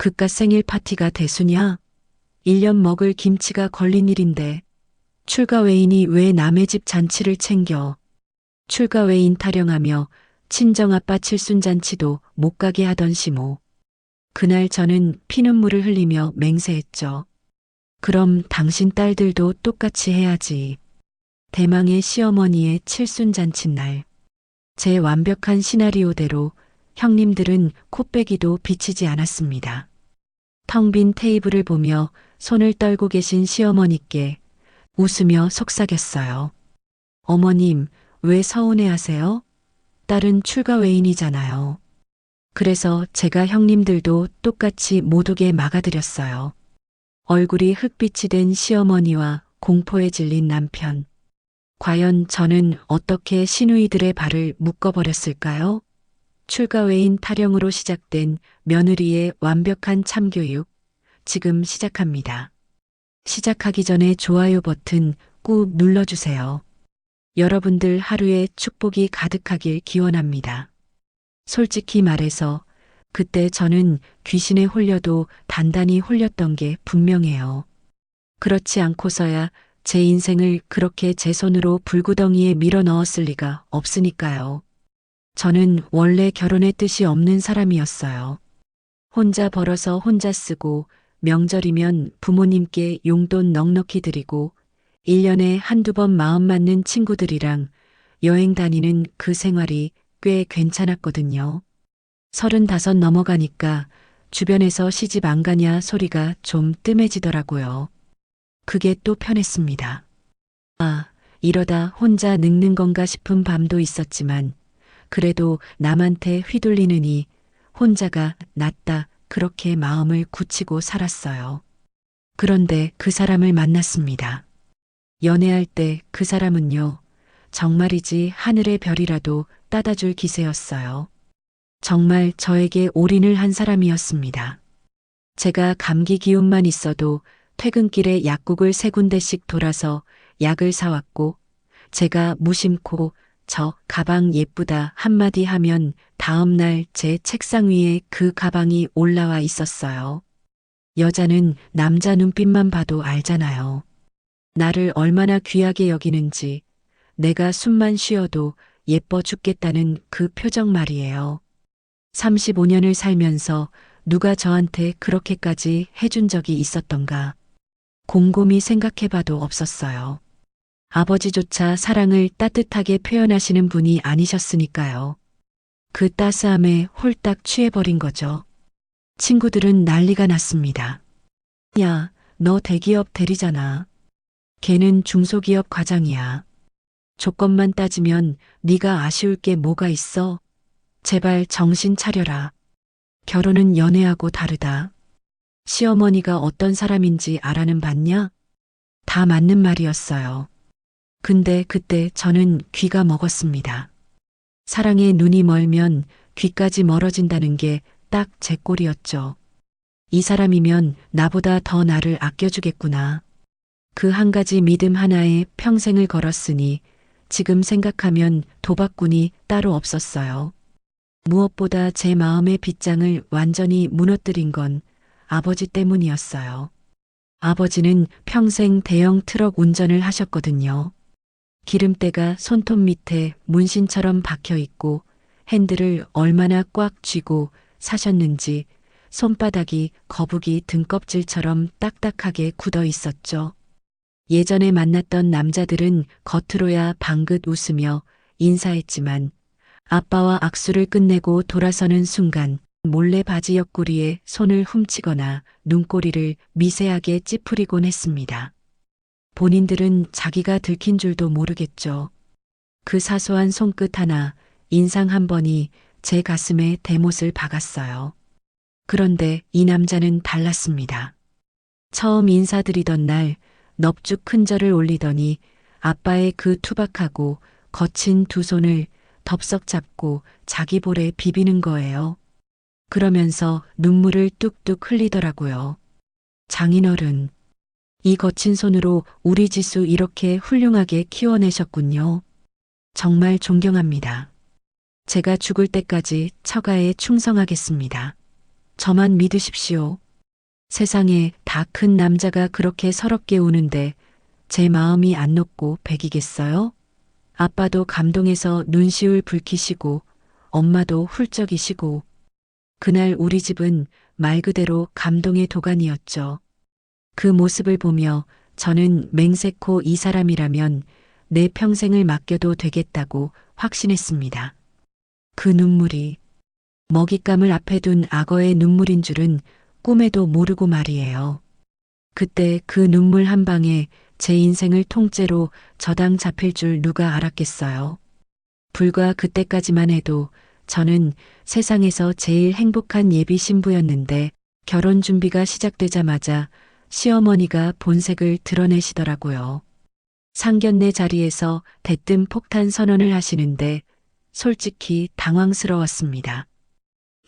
그깟 생일 파티가 대수냐? 1년 먹을 김치가 걸린 일인데 출가 외인이 왜 남의 집 잔치를 챙겨? 출가 외인 타령하며 친정아빠 칠순잔치도 못 가게 하던 시모. 그날 저는 피눈물을 흘리며 맹세했죠. 그럼 당신 딸들도 똑같이 해야지. 대망의 시어머니의 칠순잔칫날. 제 완벽한 시나리오대로 형님들은 코빼기도 비치지 않았습니다. 텅 빈 테이블을 보며 손을 떨고 계신 시어머니께 웃으며 속삭였어요. 어머님, 왜 서운해하세요? 딸은 출가 외인이잖아요. 그래서 제가 형님들도 똑같이 못 오게 막아드렸어요. 얼굴이 흙빛이 된 시어머니와 공포에 질린 남편. 과연 저는 어떻게 시누이들의 발을 묶어버렸을까요? 출가 외인 타령으로 시작된 며느리의 완벽한 참교육. 지금 시작합니다. 시작하기 전에 좋아요 버튼 꾹 눌러주세요. 여러분들 하루에 축복이 가득하길 기원합니다. 솔직히 말해서 그때 저는 귀신에 홀려도 단단히 홀렸던 게 분명해요. 그렇지 않고서야 제 인생을 그렇게 제 손으로 불구덩이에 밀어 넣었을 리가 없으니까요. 저는 원래 결혼의 뜻이 없는 사람이었어요. 혼자 벌어서 혼자 쓰고 명절이면 부모님께 용돈 넉넉히 드리고 1년에 한두 번 마음 맞는 친구들이랑 여행 다니는 그 생활이 꽤 괜찮았거든요. 35 넘어가니까 주변에서 시집 안 가냐 소리가 좀 뜸해지더라고요. 그게 또 편했습니다. 아, 이러다 혼자 늙는 건가 싶은 밤도 있었지만 그래도 남한테 휘둘리느니 혼자가 낫다 그렇게 마음을 굳히고 살았어요. 그런데 그 사람을 만났습니다. 연애할 때 그 사람은요, 정말이지 하늘의 별이라도 따다줄 기세였어요. 정말 저에게 올인을 한 사람이었습니다. 제가 감기 기운만 있어도 퇴근길에 약국을 3군데씩 돌아서 약을 사왔고, 제가 무심코 저 가방 예쁘다 한마디 하면 다음날 제 책상 위에 그 가방이 올라와 있었어요. 여자는 남자 눈빛만 봐도 알잖아요. 나를 얼마나 귀하게 여기는지, 내가 숨만 쉬어도 예뻐 죽겠다는 그 표정 말이에요. 35년을 살면서 누가 저한테 그렇게까지 해준 적이 있었던가. 곰곰이 생각해봐도 없었어요. 아버지조차 사랑을 따뜻하게 표현하시는 분이 아니셨으니까요. 그 따스함에 홀딱 취해버린 거죠. 친구들은 난리가 났습니다. 야, 너 대기업 대리잖아. 걔는 중소기업 과장이야. 조건만 따지면 네가 아쉬울 게 뭐가 있어? 제발 정신 차려라. 결혼은 연애하고 다르다. 시어머니가 어떤 사람인지 알아는 봤냐? 다 맞는 말이었어요. 근데 그때 저는 귀가 먹었습니다. 사랑에 눈이 멀면 귀까지 멀어진다는 게 딱 제 꼴이었죠. 이 사람이면 나보다 더 나를 아껴주겠구나. 그 한 가지 믿음 하나에 평생을 걸었으니 지금 생각하면 도박꾼이 따로 없었어요. 무엇보다 제 마음의 빗장을 완전히 무너뜨린 건 아버지 때문이었어요. 아버지는 평생 대형 트럭 운전을 하셨거든요. 기름때가 손톱 밑에 문신처럼 박혀 있고 핸들을 얼마나 꽉 쥐고 사셨는지 손바닥이 거북이 등껍질처럼 딱딱하게 굳어 있었죠. 예전에 만났던 남자들은 겉으로야 방긋 웃으며 인사했지만 아빠와 악수를 끝내고 돌아서는 순간 몰래 바지 옆구리에 손을 훔치거나 눈꼬리를 미세하게 찌푸리곤 했습니다. 본인들은 자기가 들킨 줄도 모르겠죠. 그 사소한 손끝 하나, 인상 한 번이 제 가슴에 대못을 박았어요. 그런데 이 남자는 달랐습니다. 처음 인사드리던 날 넙죽 큰 절을 올리더니 아빠의 그 투박하고 거친 두 손을 덥석 잡고 자기 볼에 비비는 거예요. 그러면서 눈물을 뚝뚝 흘리더라고요. 장인어른, 이 거친 손으로 우리 지수 이렇게 훌륭하게 키워내셨군요. 정말 존경합니다. 제가 죽을 때까지 처가에 충성하겠습니다. 저만 믿으십시오. 세상에 다 큰 남자가 그렇게 서럽게 우는데 제 마음이 안 녹고 배기겠어요? 아빠도 감동해서 눈시울 붉히시고 엄마도 훌쩍이시고 그날 우리 집은 말 그대로 감동의 도가니였죠. 그 모습을 보며 저는 맹세코 이 사람이라면 내 평생을 맡겨도 되겠다고 확신했습니다. 그 눈물이 먹잇감을 앞에 둔 악어의 눈물인 줄은 꿈에도 모르고 말이에요. 그때 그 눈물 한 방에 제 인생을 통째로 저당 잡힐 줄 누가 알았겠어요. 불과 그때까지만 해도 저는 세상에서 제일 행복한 예비 신부였는데 결혼 준비가 시작되자마자 시어머니가 본색을 드러내시더라고요. 상견례 자리에서 대뜸 폭탄 선언을 하시는데 솔직히 당황스러웠습니다.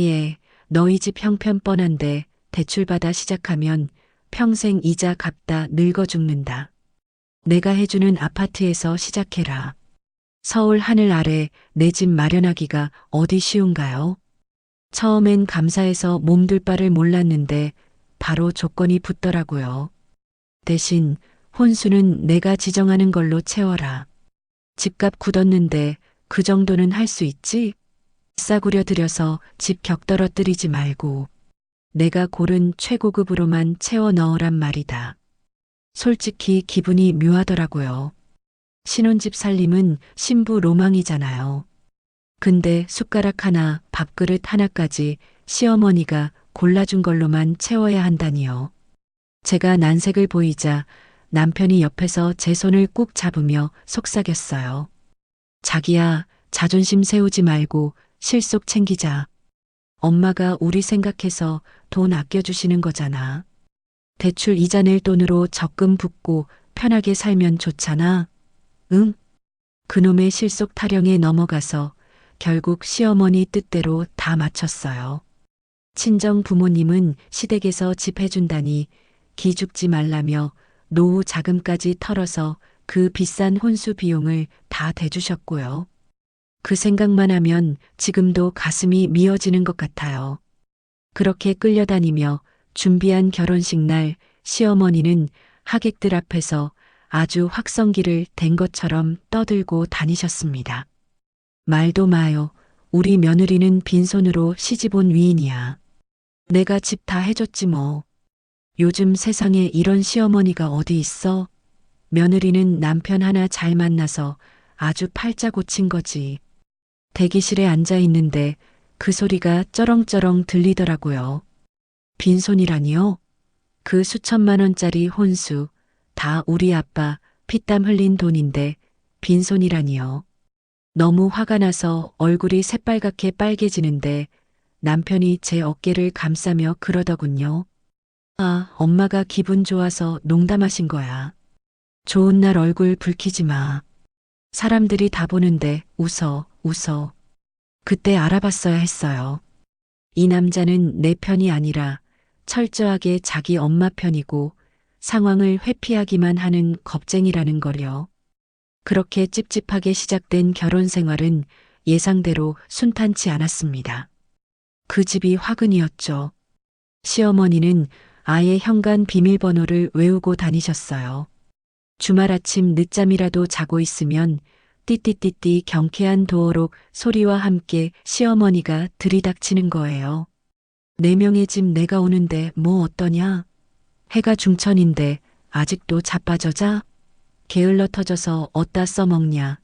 예, 너희 집 형편 뻔한데 대출받아 시작하면 평생 이자 갚다 늙어 죽는다. 내가 해주는 아파트에서 시작해라. 서울 하늘 아래 내 집 마련하기가 어디 쉬운가요? 처음엔 감사해서 몸둘 바를 몰랐는데 바로 조건이 붙더라고요. 대신 혼수는 내가 지정하는 걸로 채워라. 집값 굳었는데 그 정도는 할 수 있지? 싸구려 들여서 집 격떨어뜨리지 말고 내가 고른 최고급으로만 채워 넣으란 말이다. 솔직히 기분이 묘하더라고요. 신혼집 살림은 신부 로망이잖아요. 근데 숟가락 하나, 밥그릇 하나까지 시어머니가 골라준 걸로만 채워야 한다니요. 제가 난색을 보이자 남편이 옆에서 제 손을 꾹 잡으며 속삭였어요. 자기야, 자존심 세우지 말고 실속 챙기자. 엄마가 우리 생각해서 돈 아껴주시는 거잖아. 대출 이자 낼 돈으로 적금 붓고 편하게 살면 좋잖아. 응? 그놈의 실속 타령에 넘어가서 결국 시어머니 뜻대로 다 마쳤어요. 친정 부모님은 시댁에서 집 해준다니 기죽지 말라며 노후 자금까지 털어서 그 비싼 혼수 비용을 다 대주셨고요. 그 생각만 하면 지금도 가슴이 미어지는 것 같아요. 그렇게 끌려다니며 준비한 결혼식 날 시어머니는 하객들 앞에서 아주 확성기를 댄 것처럼 떠들고 다니셨습니다. 말도 마요. 우리 며느리는 빈손으로 시집 온 위인이야. 내가 집 다 해줬지 뭐. 요즘 세상에 이런 시어머니가 어디 있어? 며느리는 남편 하나 잘 만나서 아주 팔자 고친 거지. 대기실에 앉아 있는데 그 소리가 쩌렁쩌렁 들리더라고요. 빈손이라니요? 그 수천만 원짜리 혼수, 다 우리 아빠 피땀 흘린 돈인데 빈손이라니요. 너무 화가 나서 얼굴이 새빨갛게 빨개지는데 남편이 제 어깨를 감싸며 그러더군요. 아, 엄마가 기분 좋아서 농담하신 거야. 좋은 날 얼굴 붉히지 마. 사람들이 다 보는데 웃어, 웃어. 그때 알아봤어야 했어요. 이 남자는 내 편이 아니라 철저하게 자기 엄마 편이고 상황을 회피하기만 하는 겁쟁이라는 걸요. 그렇게 찝찝하게 시작된 결혼 생활은 예상대로 순탄치 않았습니다. 그 집이 화근이었죠. 시어머니는 아예 현관 비밀번호를 외우고 다니셨어요. 주말 아침 늦잠이라도 자고 있으면 띠띠띠띠 경쾌한 도어록 소리와 함께 시어머니가 들이닥치는 거예요. 네 명의 집 내가 오는데 뭐 어떠냐? 해가 중천인데 아직도 자빠져 자? 게을러 터져서 어디다 써먹냐?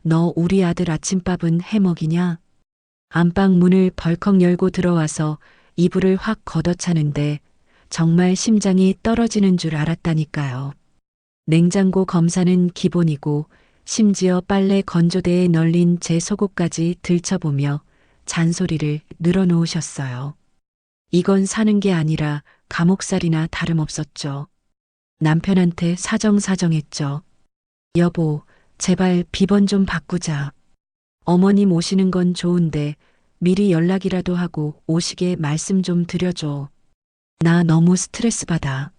너 우리 아들 아침밥은 해 먹이냐? 안방 문을 벌컥 열고 들어와서 이불을 확 걷어차는데 정말 심장이 떨어지는 줄 알았다니까요. 냉장고 검사는 기본이고 심지어 빨래 건조대에 널린 제 속옷까지 들춰보며 잔소리를 늘어놓으셨어요. 이건 사는 게 아니라 감옥살이나 다름없었죠. 남편한테 사정사정했죠. 여보, 제발 비번 좀 바꾸자. 어머님 오시는 건 좋은데 미리 연락이라도 하고 오시게 말씀 좀 드려줘. 나 너무 스트레스 받아.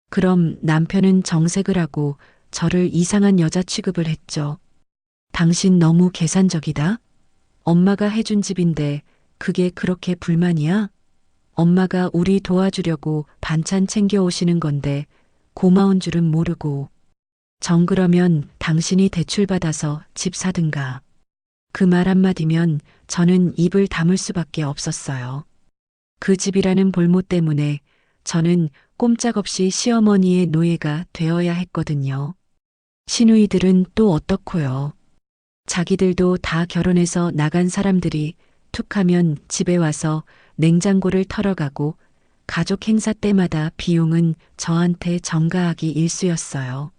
그럼 남편은 정색을 하고 저를 이상한 여자 취급을 했죠. 당신 너무 계산적이다? 엄마가 해준 집인데 그게 그렇게 불만이야? 엄마가 우리 도와주려고 반찬 챙겨 오시는 건데 고마운 줄은 모르고 정 그러면 당신이 대출받아서 집 사든가. 그 말 한마디면 저는 입을 다물 수밖에 없었어요. 그 집이라는 볼모 때문에 저는 꼼짝없이 시어머니의 노예가 되어야 했거든요. 시누이들은 또 어떻고요? 자기들도 다 결혼해서 나간 사람들이 툭 하면 집에 와서 냉장고를 털어가고 가족 행사 때마다 비용은 저한테 전가하기 일쑤였어요.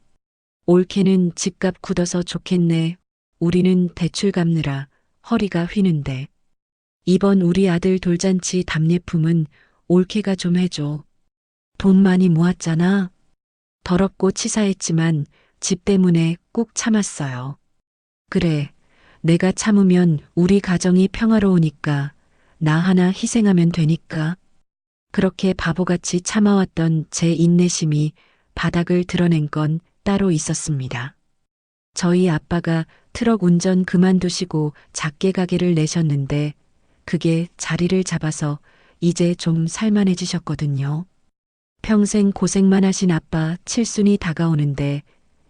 올케는 집값 굳어서 좋겠네. 우리는 대출 갚느라 허리가 휘는데. 이번 우리 아들 돌잔치 답례품은 올케가 좀 해줘. 돈 많이 모았잖아. 더럽고 치사했지만 집 때문에 꾹 참았어요. 그래, 내가 참으면 우리 가정이 평화로우니까 나 하나 희생하면 되니까. 그렇게 바보같이 참아왔던 제 인내심이 바닥을 드러낸 건 따로 있었습니다. 저희 아빠가 트럭 운전 그만두시고 작게 가게를 내셨는데 그게 자리를 잡아서 이제 좀 살만해지셨거든요. 평생 고생만 하신 아빠 칠순이 다가오는데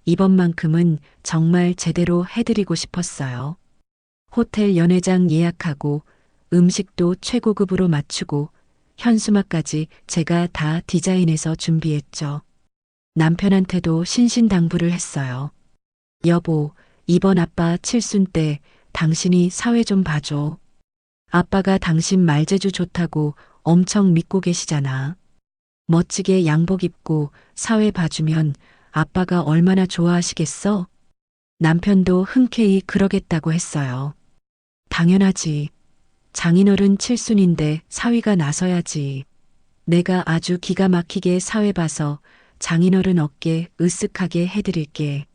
이번만큼은 정말 제대로 해드리고 싶었어요. 호텔 연회장 예약하고 음식도 최고급으로 맞추고 현수막까지 제가 다 디자인해서 준비했죠. 남편한테도 신신당부를 했어요. 여보, 이번 아빠 칠순 때 당신이 사회 좀 봐줘. 아빠가 당신 말재주 좋다고 엄청 믿고 계시잖아. 멋지게 양복 입고 사회 봐주면 아빠가 얼마나 좋아하시겠어? 남편도 흔쾌히 그러겠다고 했어요. 당연하지. 장인어른 칠순인데 사위가 나서야지. 내가 아주 기가 막히게 사회 봐서 장인어른 어깨 으쓱하게 해드릴게.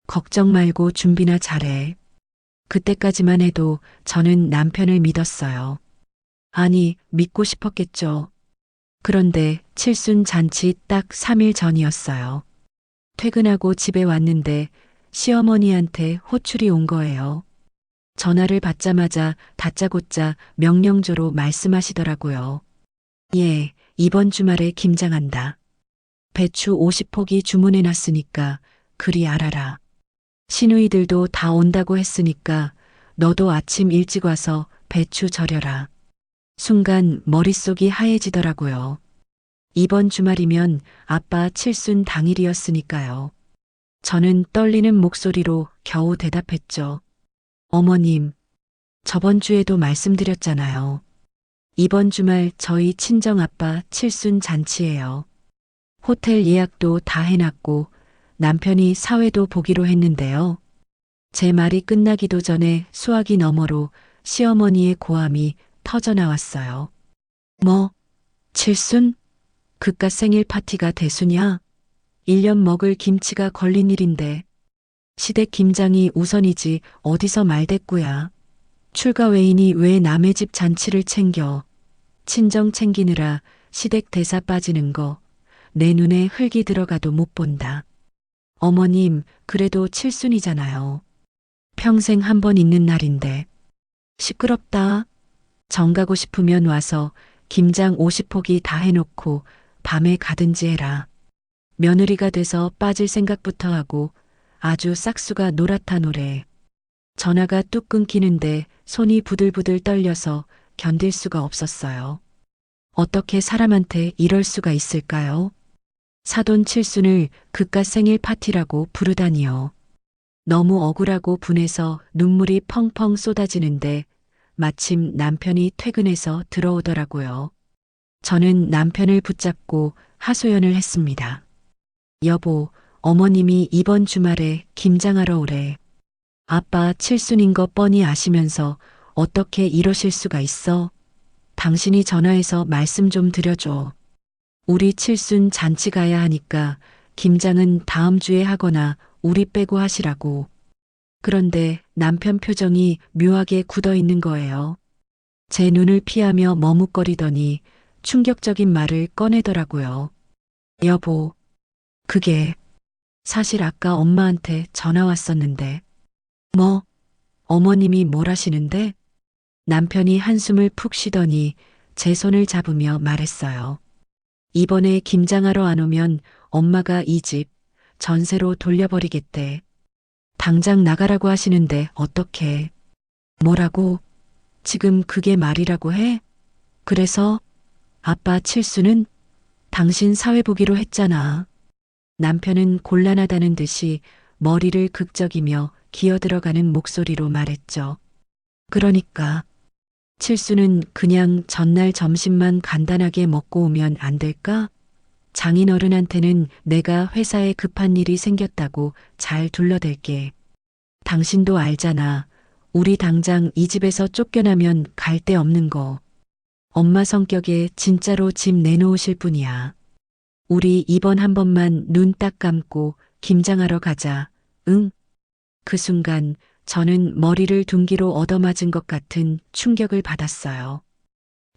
걱정 말고 준비나 잘해. 그때까지만 해도 저는 남편을 믿었어요. 아니, 믿고 싶었겠죠. 그런데 칠순 잔치 딱 3일 전이었어요. 퇴근하고 집에 왔는데 시어머니한테 호출이 온 거예요. 전화를 받자마자 다짜고짜 명령조로 말씀하시더라고요. 예, 이번 주말에 김장한다. 배추 50포기 주문해놨으니까 그리 알아라. 시누이들도 다 온다고 했으니까 너도 아침 일찍 와서 배추 절여라. 순간 머릿속이 하얘지더라고요. 이번 주말이면 아빠 칠순 당일이었으니까요. 저는 떨리는 목소리로 겨우 대답했죠. 어머님, 저번 주에도 말씀드렸잖아요. 이번 주말 저희 친정 아빠 칠순 잔치예요. 호텔 예약도 다 해놨고 남편이 사회도 보기로 했는데요. 제 말이 끝나기도 전에 수화기 너머로 시어머니의 고함이 터져나왔어요. 뭐, 칠순? 그깟 생일 파티가 대수냐? 1년 먹을 김치가 걸린 일인데. 시댁 김장이 우선이지 어디서 말대꾸야. 출가 외인이 왜 남의 집 잔치를 챙겨. 친정 챙기느라 시댁 대사 빠지는 거 내 눈에 흙이 들어가도 못 본다. 어머님, 그래도 칠순이잖아요. 평생 한 번 있는 날인데. 시끄럽다. 정 가고 싶으면 와서 김장 50포기 다 해놓고 밤에 가든지 해라. 며느리가 돼서 빠질 생각부터 하고 아주 싹수가 노랗다 노래. 전화가 뚝 끊기는데 손이 부들부들 떨려서 견딜 수가 없었어요. 어떻게 사람한테 이럴 수가 있을까요? 사돈 칠순을 그깟 생일 파티라고 부르다니요. 너무 억울하고 분해서 눈물이 펑펑 쏟아지는데 마침 남편이 퇴근해서 들어오더라고요. 저는 남편을 붙잡고 하소연을 했습니다. 여보, 어머님이 이번 주말에 김장하러 오래. 아빠 칠순인 거 뻔히 아시면서 어떻게 이러실 수가 있어? 당신이 전화해서 말씀 좀 드려줘. 우리 칠순 잔치 가야 하니까 김장은 다음 주에 하거나 우리 빼고 하시라고. 그런데 남편 표정이 묘하게 굳어 있는 거예요. 제 눈을 피하며 머뭇거리더니 충격적인 말을 꺼내더라고요. 여보, 그게 사실 아까 엄마한테 전화 왔었는데. 뭐? 어머님이 뭘 하시는데? 남편이 한숨을 푹 쉬더니 제 손을 잡으며 말했어요. 이번에 김장하러 안 오면 엄마가 이 집 전세로 돌려버리겠대. 당장 나가라고 하시는데 어떡해. 뭐라고? 지금 그게 말이라고 해? 그래서 아빠 칠수는 당신 사회 보기로 했잖아. 남편은 곤란하다는 듯이 머리를 극적이며 기어들어가는 목소리로 말했죠. 그러니까 칠수는 그냥 전날 점심만 간단하게 먹고 오면 안 될까? 장인어른한테는 내가 회사에 급한 일이 생겼다고 잘 둘러댈게. 당신도 알잖아. 우리 당장 이 집에서 쫓겨나면 갈 데 없는 거. 엄마 성격에 진짜로 집 내놓으실 분이야. 우리 이번 한 번만 눈 딱 감고 김장하러 가자. 응? 그 순간 저는 머리를 둔기로 얻어맞은 것 같은 충격을 받았어요.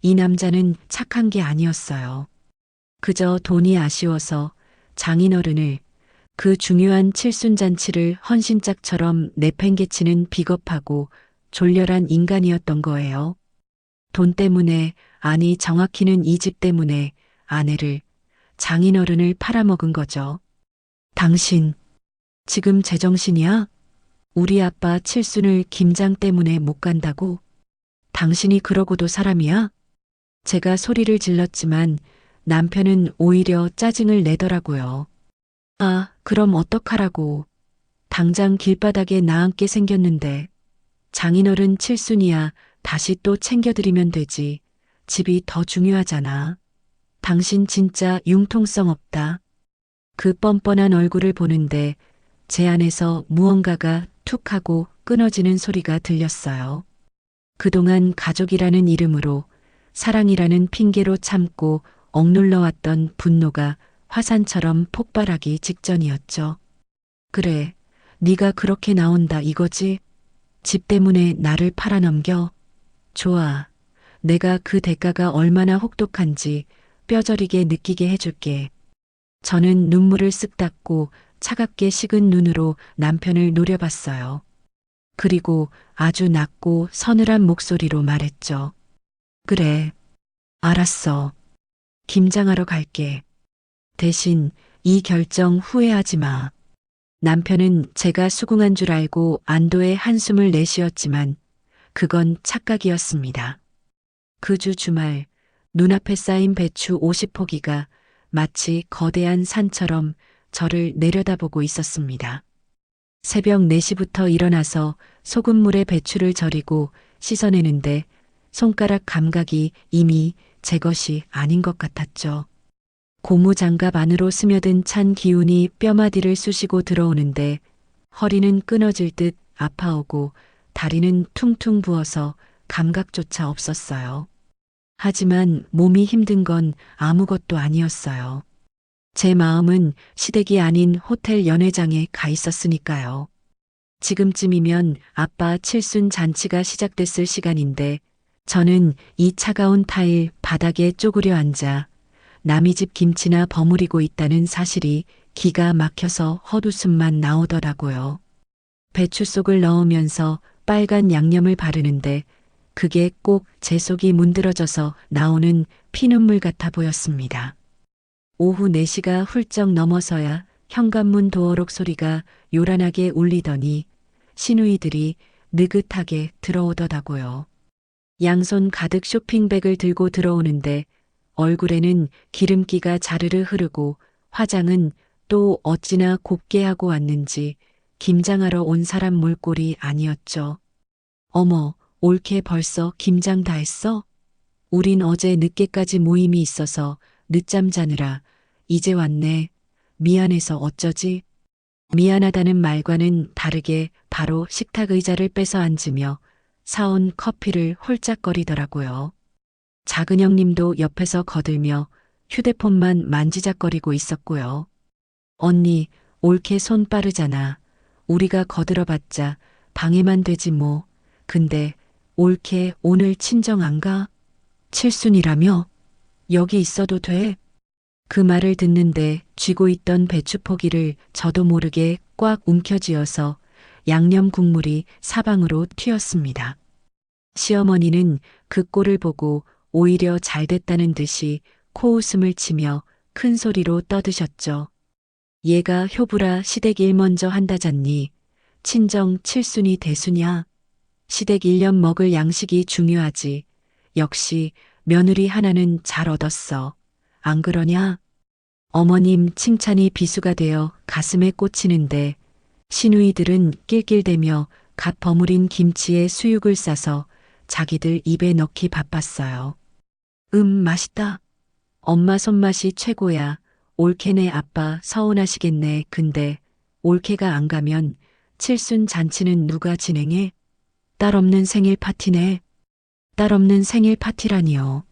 이 남자는 착한 게 아니었어요. 그저 돈이 아쉬워서 장인어른을 그 중요한 칠순잔치를 헌신짝처럼 내팽개치는 비겁하고 졸렬한 인간이었던 거예요. 돈 때문에, 아니 정확히는 이 집 때문에 아내를, 장인어른을 팔아먹은 거죠. 당신, 지금 제정신이야? 우리 아빠 칠순을 김장 때문에 못 간다고? 당신이 그러고도 사람이야? 제가 소리를 질렀지만 남편은 오히려 짜증을 내더라고요. 아, 그럼 어떡하라고. 당장 길바닥에 나앉게 생겼는데. 장인어른 칠순이야 다시 또 챙겨드리면 되지. 집이 더 중요하잖아. 당신 진짜 융통성 없다. 그 뻔뻔한 얼굴을 보는데 제 안에서 무언가가 툭 하고 끊어지는 소리가 들렸어요. 그동안 가족이라는 이름으로 사랑이라는 핑계로 참고 억눌러왔던 분노가 화산처럼 폭발하기 직전이었죠. 그래, 네가 그렇게 나온다 이거지? 집 때문에 나를 팔아넘겨? 좋아. 내가 그 대가가 얼마나 혹독한지 뼈저리게 느끼게 해줄게. 저는 눈물을 쓱 닦고 차갑게 식은 눈으로 남편을 노려봤어요. 그리고 아주 낮고 서늘한 목소리로 말했죠. 그래, 알았어. 김장하러 갈게. 대신 이 결정 후회하지 마. 남편은 제가 수긍한 줄 알고 안도의 한숨을 내쉬었지만 그건 착각이었습니다. 그 주 주말 눈앞에 쌓인 배추 50포기가 마치 거대한 산처럼 저를 내려다보고 있었습니다. 새벽 4시부터 일어나서 소금물에 배추를 절이고 씻어내는데 손가락 감각이 이미 제 것이 아닌 것 같았죠. 고무장갑 안으로 스며든 찬 기운이 뼈마디를 쑤시고 들어오는데 허리는 끊어질 듯 아파오고 다리는 퉁퉁 부어서 감각조차 없었어요. 하지만 몸이 힘든 건 아무것도 아니었어요. 제 마음은 시댁이 아닌 호텔 연회장에 가 있었으니까요. 지금쯤이면 아빠 칠순 잔치가 시작됐을 시간인데 저는 이 차가운 타일 바닥에 쪼그려 앉아 남의 집 김치나 버무리고 있다는 사실이 기가 막혀서 헛웃음만 나오더라고요. 배추 속을 넣으면서 빨간 양념을 바르는데 그게 꼭 제 속이 문드러져서 나오는 피눈물 같아 보였습니다. 오후 4시가 훌쩍 넘어서야 현관문 도어록 소리가 요란하게 울리더니 시누이들이 느긋하게 들어오더라고요. 양손 가득 쇼핑백을 들고 들어오는데 얼굴에는 기름기가 자르르 흐르고 화장은 또 어찌나 곱게 하고 왔는지 김장하러 온 사람 몰꼴이 아니었죠. 어머, 올케 벌써 김장 다 했어? 우린 어제 늦게까지 모임이 있어서 늦잠 자느라 이제 왔네. 미안해서 어쩌지? 미안하다는 말과는 다르게 바로 식탁 의자를 뺏어 앉으며 사온 커피를 홀짝거리더라고요. 작은형 님도 옆에서 거들며 휴대폰만 만지작거리고 있었고요. 언니, 올케 손 빠르잖아. 우리가 거들어봤자 방해만 되지 뭐. 근데 올케 오늘 친정 안 가? 칠순이라며? 여기 있어도 돼? 그 말을 듣는데 쥐고 있던 배추 포기를 저도 모르게 꽉 움켜쥐어서 양념 국물이 사방으로 튀었습니다. 시어머니는 그 꼴을 보고 오히려 잘 됐다는 듯이 코웃음을 치며 큰 소리로 떠드셨죠. 얘가 효부라 시댁 일 먼저 한다잖니. 친정 칠순이 대수냐. 시댁 1년 먹을 양식이 중요하지. 역시 며느리 하나는 잘 얻었어. 안 그러냐? 어머님 칭찬이 비수가 되어 가슴에 꽂히는데 시누이들은 낄낄대며 갓 버무린 김치에 수육을 싸서 자기들 입에 넣기 바빴어요. 맛있다. 엄마 손맛이 최고야. 올케네 아빠 서운하시겠네. 근데 올케가 안 가면 칠순 잔치는 누가 진행해? 딸 없는 생일 파티네. 딸 없는 생일 파티라니요.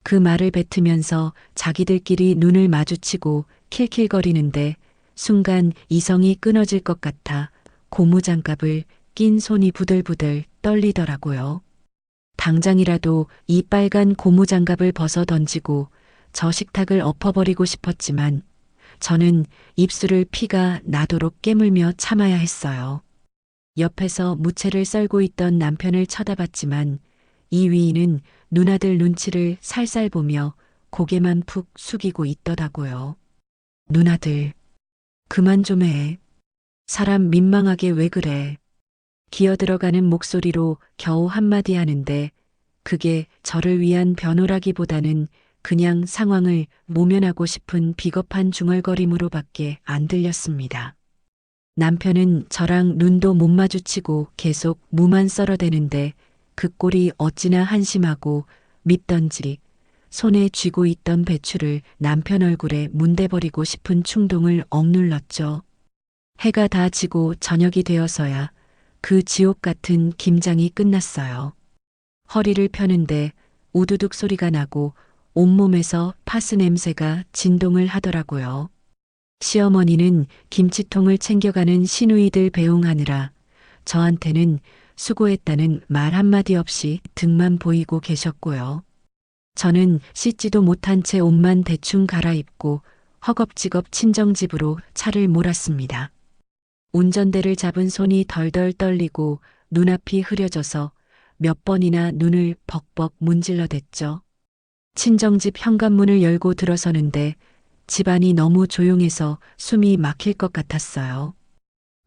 그 말을 뱉으면서 자기들끼리 눈을 마주치고 킬킬거리는데 순간 이성이 끊어질 것 같아 고무장갑을 낀 손이 부들부들 떨리더라고요. 당장이라도 이 빨간 고무장갑을 벗어 던지고 저 식탁을 엎어버리고 싶었지만 저는 입술을 피가 나도록 깨물며 참아야 했어요. 옆에서 무채를 썰고 있던 남편을 쳐다봤지만 이 위인은 누나들 눈치를 살살 보며 고개만 푹 숙이고 있더라고요. 누나들, 그만 좀 해. 사람 민망하게 왜 그래. 기어들어가는 목소리로 겨우 한마디 하는데 그게 저를 위한 변호라기보다는 그냥 상황을 모면하고 싶은 비겁한 중얼거림으로밖에 안 들렸습니다. 남편은 저랑 눈도 못 마주치고 계속 무만 썰어대는데 그 꼴이 어찌나 한심하고 밉던지 손에 쥐고 있던 배추를 남편 얼굴에 문대버리고 싶은 충동을 억눌렀죠. 해가 다 지고 저녁이 되어서야 그 지옥 같은 김장이 끝났어요. 허리를 펴는데 우두둑 소리가 나고 온몸에서 파스 냄새가 진동을 하더라고요. 시어머니는 김치통을 챙겨가는 시누이들 배웅하느라 저한테는 수고했다는 말 한마디 없이 등만 보이고 계셨고요. 저는 씻지도 못한 채 옷만 대충 갈아입고 허겁지겁 친정집으로 차를 몰았습니다. 운전대를 잡은 손이 덜덜 떨리고 눈앞이 흐려져서 몇 번이나 눈을 벅벅 문질러댔죠. 친정집 현관문을 열고 들어서는데 집안이 너무 조용해서 숨이 막힐 것 같았어요.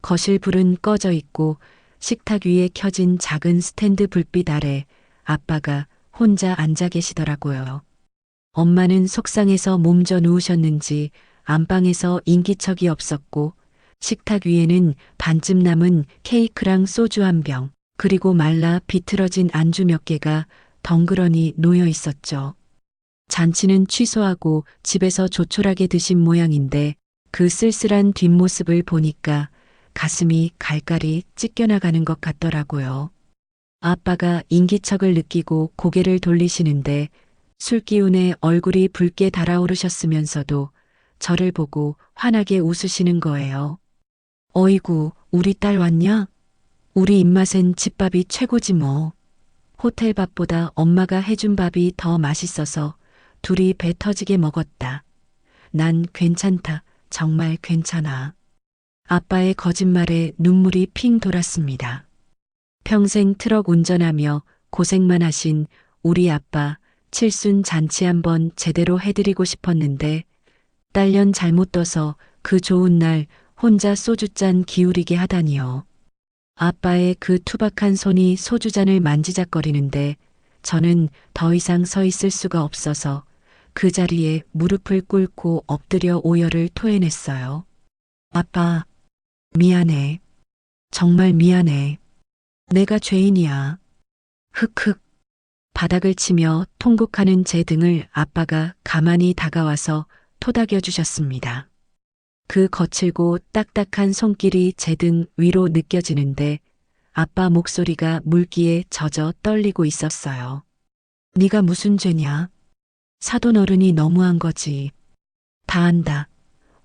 거실 불은 꺼져 있고 식탁 위에 켜진 작은 스탠드 불빛 아래 아빠가 혼자 앉아 계시더라고요. 엄마는 속상해서 몸져 누우셨는지 안방에서 인기척이 없었고 식탁 위에는 반쯤 남은 케이크랑 소주 한 병, 그리고 말라 비틀어진 안주 몇 개가 덩그러니 놓여 있었죠. 잔치는 취소하고 집에서 조촐하게 드신 모양인데 그 쓸쓸한 뒷모습을 보니까 가슴이 갈갈이 찢겨나가는 것 같더라고요. 아빠가 인기척을 느끼고 고개를 돌리시는데 술기운에 얼굴이 붉게 달아오르셨으면서도 저를 보고 환하게 웃으시는 거예요. 어이구, 우리 딸 왔냐? 우리 입맛엔 집밥이 최고지 뭐. 호텔 밥보다 엄마가 해준 밥이 더 맛있어서 둘이 배 터지게 먹었다. 난 괜찮다. 정말 괜찮아. 아빠의 거짓말에 눈물이 핑 돌았습니다. 평생 트럭 운전하며 고생만 하신 우리 아빠 칠순 잔치 한번 제대로 해드리고 싶었는데 딸년 잘못 떠서 그 좋은 날 혼자 소주잔 기울이게 하다니요. 아빠의 그 투박한 손이 소주잔을 만지작거리는데 저는 더 이상 서 있을 수가 없어서 그 자리에 무릎을 꿇고 엎드려 오열을 토해냈어요. 아빠, 미안해. 정말 미안해. 내가 죄인이야. 흑흑. 바닥을 치며 통곡하는 제 등을 아빠가 가만히 다가와서 토닥여 주셨습니다. 그 거칠고 딱딱한 손길이 제 등 위로 느껴지는데 아빠 목소리가 물기에 젖어 떨리고 있었어요. 네가 무슨 죄냐? 사돈 어른이 너무한 거지. 다 안다.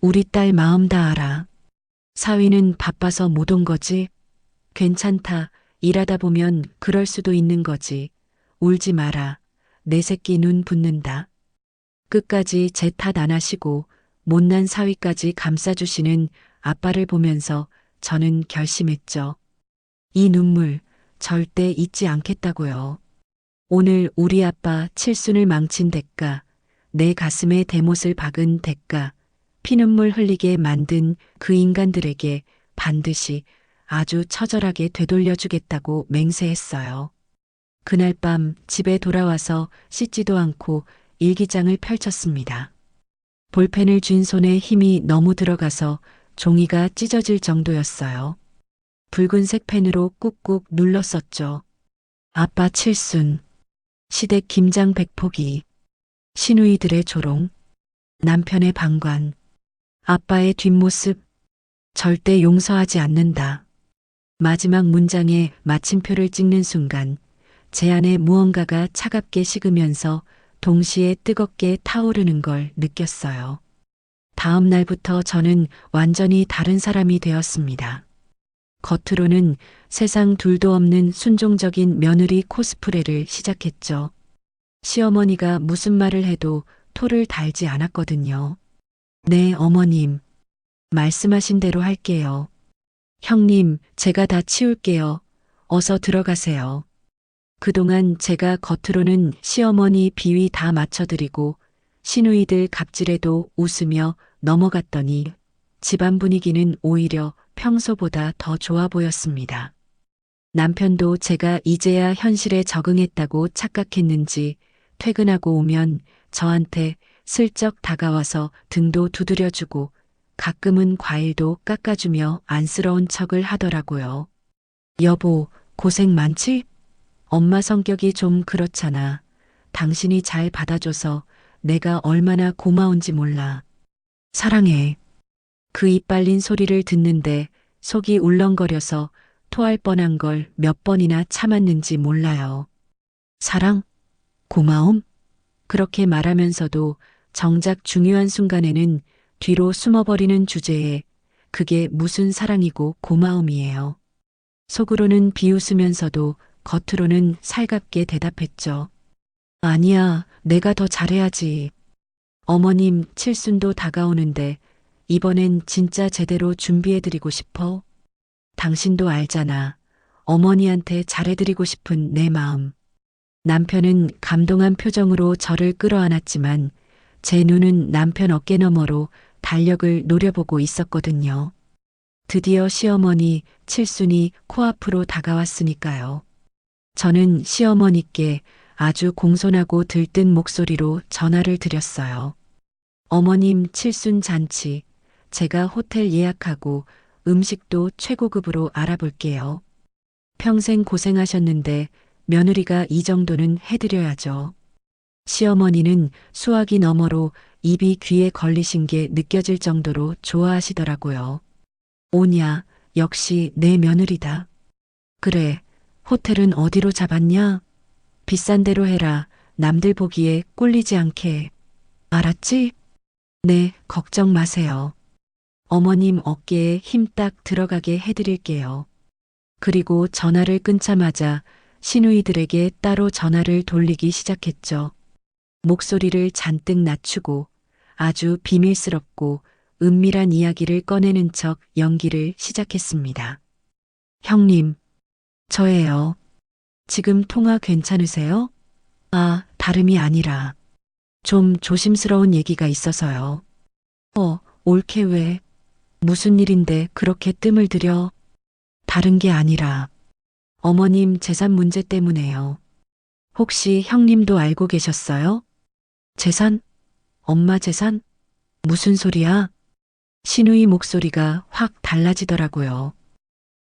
우리 딸 마음 다 알아. 사위는 바빠서 못 온 거지? 괜찮다. 일하다 보면 그럴 수도 있는 거지. 울지 마라. 내 새끼 눈 붓는다. 끝까지 제 탓 안 하시고 못난 사위까지 감싸주시는 아빠를 보면서 저는 결심했죠. 이 눈물 절대 잊지 않겠다고요. 오늘 우리 아빠 칠순을 망친 대가, 내 가슴에 대못을 박은 대가, 피눈물 흘리게 만든 그 인간들에게 반드시 아주 처절하게 되돌려주겠다고 맹세했어요. 그날 밤 집에 돌아와서 씻지도 않고 일기장을 펼쳤습니다. 볼펜을 쥔 손에 힘이 너무 들어가서 종이가 찢어질 정도였어요. 붉은색 펜으로 꾹꾹 눌렀었죠. 아빠 칠순, 시댁 김장 백포기, 시누이들의 조롱, 남편의 방관, 아빠의 뒷모습, 절대 용서하지 않는다. 마지막 문장에 마침표를 찍는 순간 제 안에 무언가가 차갑게 식으면서 동시에 뜨겁게 타오르는 걸 느꼈어요. 다음 날부터 저는 완전히 다른 사람이 되었습니다. 겉으로는 세상 둘도 없는 순종적인 며느리 코스프레를 시작했죠. 시어머니가 무슨 말을 해도 토를 달지 않았거든요. 네, 어머님. 말씀하신 대로 할게요. 형님, 제가 다 치울게요. 어서 들어가세요. 그동안 제가 겉으로는 시어머니 비위 다 맞춰드리고 시누이들 갑질에도 웃으며 넘어갔더니 집안 분위기는 오히려 평소보다 더 좋아 보였습니다. 남편도 제가 이제야 현실에 적응했다고 착각했는지 퇴근하고 오면 저한테 슬쩍 다가와서 등도 두드려주고 가끔은 과일도 깎아주며 안쓰러운 척을 하더라고요. 여보, 고생 많지? 엄마 성격이 좀 그렇잖아. 당신이 잘 받아줘서 내가 얼마나 고마운지 몰라. 사랑해. 그 입 빨린 소리를 듣는데 속이 울렁거려서 토할 뻔한 걸 몇 번이나 참았는지 몰라요. 사랑? 고마움? 그렇게 말하면서도 정작 중요한 순간에는 뒤로 숨어버리는 주제에 그게 무슨 사랑이고 고마움이에요. 속으로는 비웃으면서도 겉으로는 살갑게 대답했죠. 아니야, 내가 더 잘해야지. 어머님 칠순도 다가오는데 이번엔 진짜 제대로 준비해드리고 싶어. 당신도 알잖아. 어머니한테 잘해드리고 싶은 내 마음. 남편은 감동한 표정으로 저를 끌어안았지만 제 눈은 남편 어깨 너머로 달력을 노려보고 있었거든요. 드디어 시어머니 칠순이 코앞으로 다가왔으니까요. 저는 시어머니께 아주 공손하고 들뜬 목소리로 전화를 드렸어요. 어머님 칠순 잔치, 제가 호텔 예약하고 음식도 최고급으로 알아볼게요. 평생 고생하셨는데 며느리가 이 정도는 해드려야죠. 시어머니는 수화기 너머로 입이 귀에 걸리신 게 느껴질 정도로 좋아하시더라고요. 오냐, 역시 내 며느리다. 그래, 호텔은 어디로 잡았냐? 비싼 대로 해라. 남들 보기에 꼴리지 않게. 알았지? 네, 걱정 마세요. 어머님 어깨에 힘 딱 들어가게 해드릴게요. 그리고 전화를 끊자마자 시누이들에게 따로 전화를 돌리기 시작했죠. 목소리를 잔뜩 낮추고 아주 비밀스럽고 은밀한 이야기를 꺼내는 척 연기를 시작했습니다. 형님, 저예요. 지금 통화 괜찮으세요? 아, 다름이 아니라 좀 조심스러운 얘기가 있어서요. 옳게 왜? 무슨 일인데 그렇게 뜸을 들여? 다른 게 아니라 어머님 재산 문제 때문에요. 혹시 형님도 알고 계셨어요? 재산? 엄마 재산? 무슨 소리야? 시누이 목소리가 확 달라지더라고요.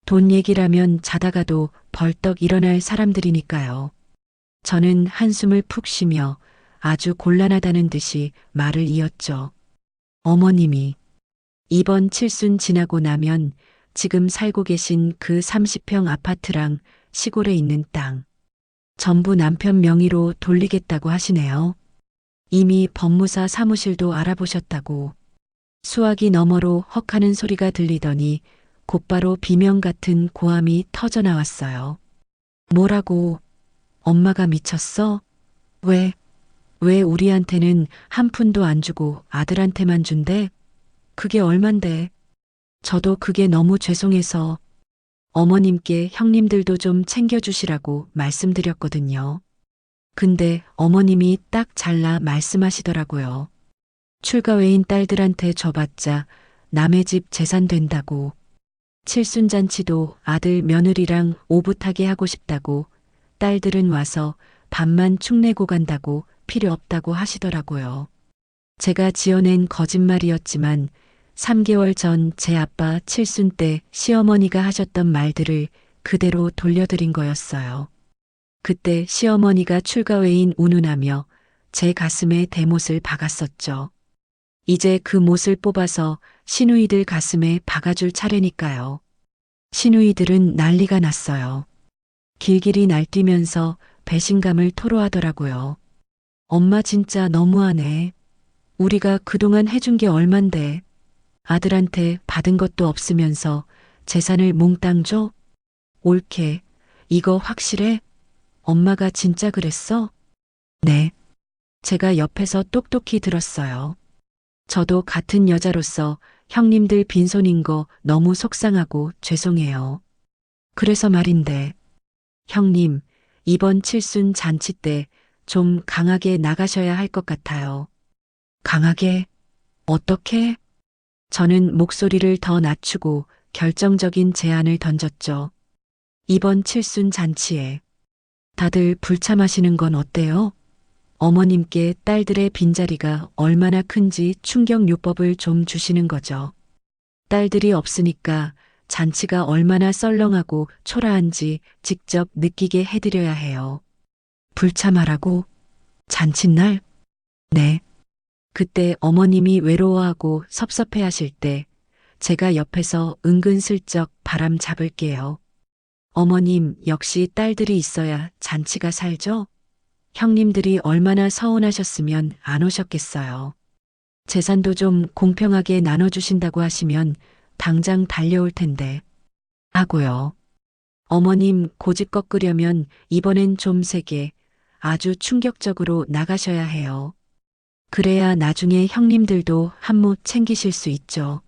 돈 얘기라면 자다가도 벌떡 일어날 사람들이니까요. 저는 한숨을 푹 쉬며 아주 곤란하다는 듯이 말을 이었죠. 어머님이 이번 칠순 지나고 나면 지금 살고 계신 그 30평 아파트랑 시골에 있는 땅 전부 남편 명의로 돌리겠다고 하시네요. 이미 법무사 사무실도 알아보셨다고. 수화기 너머로 헉하는 소리가 들리더니 곧바로 비명 같은 고함이 터져 나왔어요. 뭐라고? 엄마가 미쳤어? 왜 우리한테는 한 푼도 안 주고 아들한테만 준대? 그게 얼만데? 저도 그게 너무 죄송해서 어머님께 형님들도 좀 챙겨주시라고 말씀드렸거든요. 근데 어머님이 딱 잘라 말씀하시더라고요. 출가 외인 딸들한테 줘봤자 남의 집 재산 된다고. 칠순잔치도 아들 며느리랑 오붓하게 하고 싶다고, 딸들은 와서 밥만 축내고 간다고 필요 없다고 하시더라고요. 제가 지어낸 거짓말이었지만 3개월 전 제 아빠 칠순 때 시어머니가 하셨던 말들을 그대로 돌려드린 거였어요. 그때 시어머니가 출가 외인 운운하며 제 가슴에 대못을 박았었죠. 이제 그 못을 뽑아서 시누이들 가슴에 박아줄 차례니까요. 시누이들은 난리가 났어요. 길길이 날뛰면서 배신감을 토로하더라고요. 엄마 진짜 너무하네. 우리가 그동안 해준 게 얼만데 아들한테 받은 것도 없으면서 재산을 몽땅 줘? 옳게. 이거 확실해? 엄마가 진짜 그랬어? 네. 제가 옆에서 똑똑히 들었어요. 저도 같은 여자로서 형님들 빈손인 거 너무 속상하고 죄송해요. 그래서 말인데, 형님, 이번 칠순 잔치 때 좀 강하게 나가셔야 할 것 같아요. 강하게? 어떻게? 저는 목소리를 더 낮추고 결정적인 제안을 던졌죠. 이번 칠순 잔치에 다들 불참하시는 건 어때요? 어머님께 딸들의 빈자리가 얼마나 큰지 충격요법을 좀 주시는 거죠. 딸들이 없으니까 잔치가 얼마나 썰렁하고 초라한지 직접 느끼게 해드려야 해요. 불참하라고? 잔칫날? 네. 그때 어머님이 외로워하고 섭섭해 하실 때 제가 옆에서 은근슬쩍 바람 잡을게요. 어머님 역시 딸들이 있어야 잔치가 살죠? 형님들이 얼마나 서운하셨으면 안 오셨겠어요. 재산도 좀 공평하게 나눠주신다고 하시면 당장 달려올 텐데. 하고요. 어머님 고집 꺾으려면 이번엔 좀 세게 아주 충격적으로 나가셔야 해요. 그래야 나중에 형님들도 한몫 챙기실 수 있죠.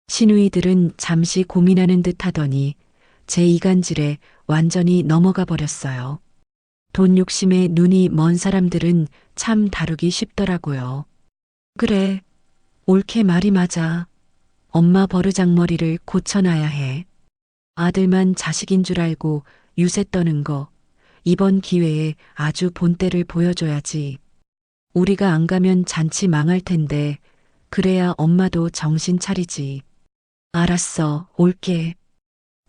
시누이들은 잠시 고민하는 듯 하더니 제 이간질에 완전히 넘어가 버렸어요. 돈 욕심에 눈이 먼 사람들은 참 다루기 쉽더라고요. 그래, 옳게 말이 맞아. 엄마 버르장머리를 고쳐놔야 해. 아들만 자식인 줄 알고 유세 떠는 거, 이번 기회에 아주 본때를 보여줘야지. 우리가 안 가면 잔치 망할 텐데, 그래야 엄마도 정신 차리지. 알았어, 옳게.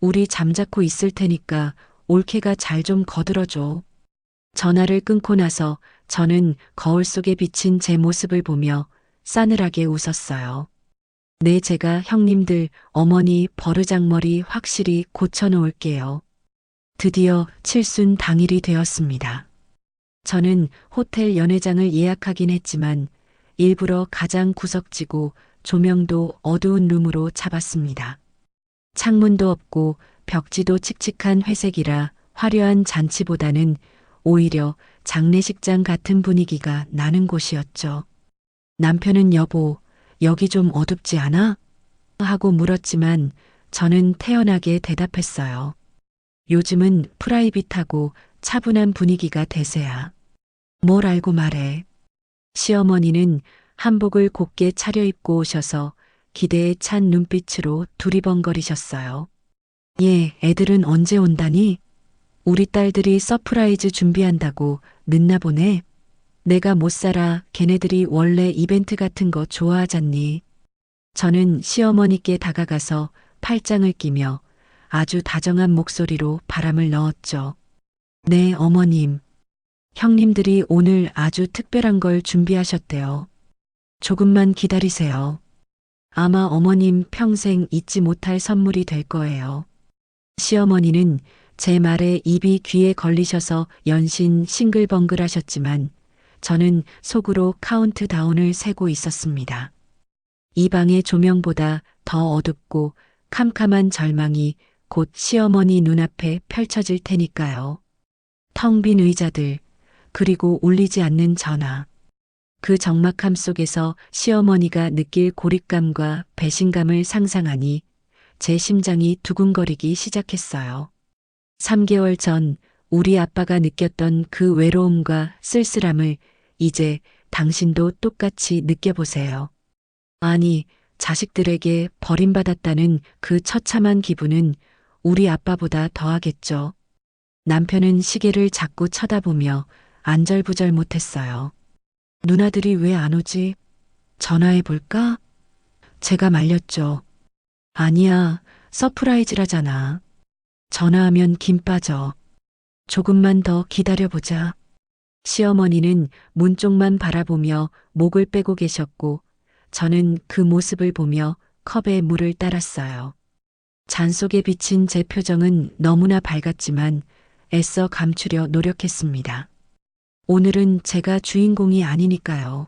우리 잠자코 있을 테니까 옳게가 잘 좀 거들어줘. 전화를 끊고 나서 저는 거울 속에 비친 제 모습을 보며 싸늘하게 웃었어요. 네, 제가 형님들, 어머니 버르장머리 확실히 고쳐놓을게요. 드디어 칠순 당일이 되었습니다. 저는 호텔 연회장을 예약하긴 했지만 일부러 가장 구석지고 조명도 어두운 룸으로 잡았습니다. 창문도 없고 벽지도 칙칙한 회색이라 화려한 잔치보다는 오히려 장례식장 같은 분위기가 나는 곳이었죠. 남편은 여보, 여기 좀 어둡지 않아? 하고 물었지만 저는 태연하게 대답했어요. 요즘은 프라이빗하고 차분한 분위기가 대세야. 뭘 알고 말해. 시어머니는 한복을 곱게 차려입고 오셔서 기대에 찬 눈빛으로 두리번거리셨어요. 예, 애들은 언제 온다니? 우리 딸들이 서프라이즈 준비한다고 늦나 보네. 내가 못 살아. 걔네들이 원래 이벤트 같은 거 좋아하잖니. 저는 시어머니께 다가가서 팔짱을 끼며 아주 다정한 목소리로 바람을 넣었죠. 네, 어머님. 형님들이 오늘 아주 특별한 걸 준비하셨대요. 조금만 기다리세요. 아마 어머님 평생 잊지 못할 선물이 될 거예요. 시어머니는 제 말에 입이 귀에 걸리셔서 연신 싱글벙글 하셨지만 저는 속으로 카운트다운을 세고 있었습니다. 이 방의 조명보다 더 어둡고 캄캄한 절망이 곧 시어머니 눈앞에 펼쳐질 테니까요. 텅 빈 의자들, 그리고 울리지 않는 전화. 그 적막함 속에서 시어머니가 느낄 고립감과 배신감을 상상하니 제 심장이 두근거리기 시작했어요. 3개월 전 우리 아빠가 느꼈던 그 외로움과 쓸쓸함을 이제 당신도 똑같이 느껴보세요. 아니, 자식들에게 버림받았다는 그 처참한 기분은 우리 아빠보다 더하겠죠. 남편은 시계를 자꾸 쳐다보며 안절부절 못했어요. 누나들이 왜 안 오지? 전화해 볼까? 제가 말렸죠. 아니야, 서프라이즈라잖아. 전화하면 김 빠져. 조금만 더 기다려보자. 시어머니는 문 쪽만 바라보며 목을 빼고 계셨고, 저는 그 모습을 보며 컵에 물을 따랐어요. 잔 속에 비친 제 표정은 너무나 밝았지만 애써 감추려 노력했습니다. 오늘은 제가 주인공이 아니니까요.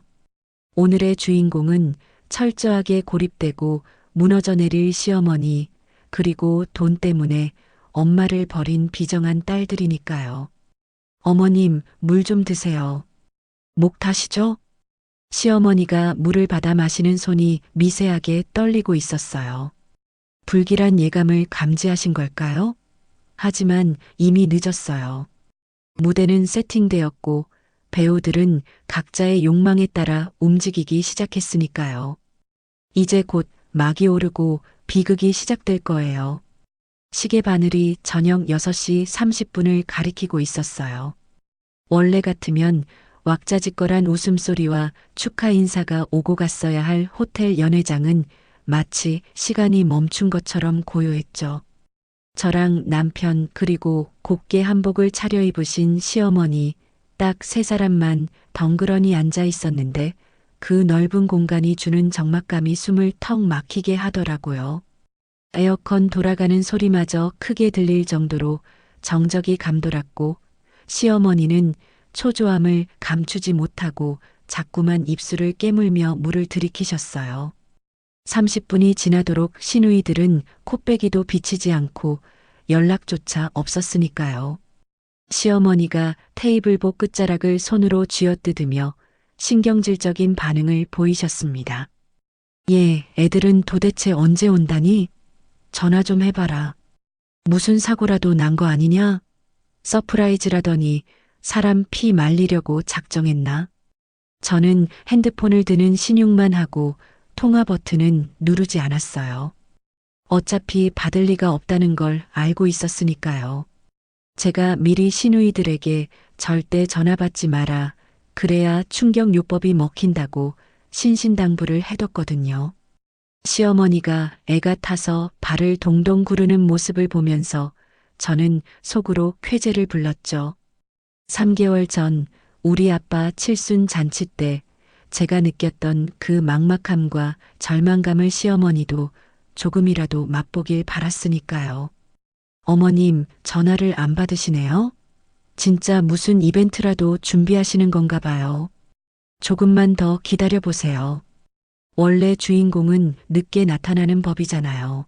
오늘의 주인공은 철저하게 고립되고 무너져 내릴 시어머니, 그리고 돈 때문에 엄마를 버린 비정한 딸들이니까요. 어머님, 물 좀 드세요. 목 타시죠? 시어머니가 물을 받아 마시는 손이 미세하게 떨리고 있었어요. 불길한 예감을 감지하신 걸까요? 하지만 이미 늦었어요. 무대는 세팅되었고 배우들은 각자의 욕망에 따라 움직이기 시작했으니까요. 이제 곧 막이 오르고 비극이 시작될 거예요. 시계 바늘이 저녁 6시 30분을 가리키고 있었어요. 원래 같으면 왁자지껄한 웃음소리와 축하 인사가 오고 갔어야 할 호텔 연회장은 마치 시간이 멈춘 것처럼 고요했죠. 저랑 남편 그리고 곱게 한복을 차려입으신 시어머니 딱 세 사람만 덩그러니 앉아 있었는데 그 넓은 공간이 주는 적막감이 숨을 턱 막히게 하더라고요. 에어컨 돌아가는 소리마저 크게 들릴 정도로 정적이 감돌았고 시어머니는 초조함을 감추지 못하고 자꾸만 입술을 깨물며 물을 들이키셨어요. 30분이 지나도록 시누이들은 코빼기도 비치지 않고 연락조차 없었으니까요. 시어머니가 테이블복 끝자락을 손으로 쥐어뜯으며 신경질적인 반응을 보이셨습니다. 예, 애들은 도대체 언제 온다니? 전화 좀 해봐라. 무슨 사고라도 난 거 아니냐? 서프라이즈라더니 사람 피 말리려고 작정했나? 저는 핸드폰을 드는 신용만 하고 통화 버튼은 누르지 않았어요. 어차피 받을 리가 없다는 걸 알고 있었으니까요. 제가 미리 시누이들에게 절대 전화 받지 마라. 그래야 충격요법이 먹힌다고 신신당부를 해뒀거든요. 시어머니가 애가 타서 발을 동동 구르는 모습을 보면서 저는 속으로 쾌재를 불렀죠. 3개월 전 우리 아빠 칠순 잔치 때 제가 느꼈던 그 막막함과 절망감을 시어머니도 조금이라도 맛보길 바랐으니까요. 어머님, 전화를 안 받으시네요? 진짜 무슨 이벤트라도 준비하시는 건가 봐요. 조금만 더 기다려보세요. 원래 주인공은 늦게 나타나는 법이잖아요.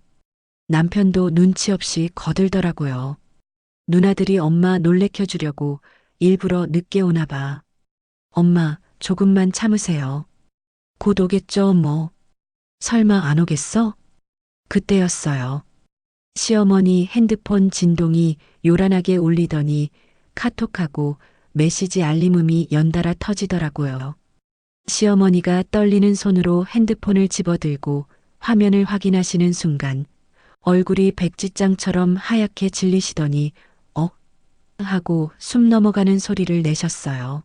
남편도 눈치 없이 거들더라고요. 누나들이 엄마 놀래켜 주려고 일부러 늦게 오나 봐. 엄마, 조금만 참으세요. 곧 오겠죠, 뭐. 설마 안 오겠어? 그때였어요. 시어머니 핸드폰 진동이 요란하게 울리더니 카톡하고 메시지 알림음이 연달아 터지더라고요. 시어머니가 떨리는 손으로 핸드폰을 집어들고 화면을 확인하시는 순간 얼굴이 백지장처럼 하얗게 질리시더니 하고 숨 넘어가는 소리를 내셨어요.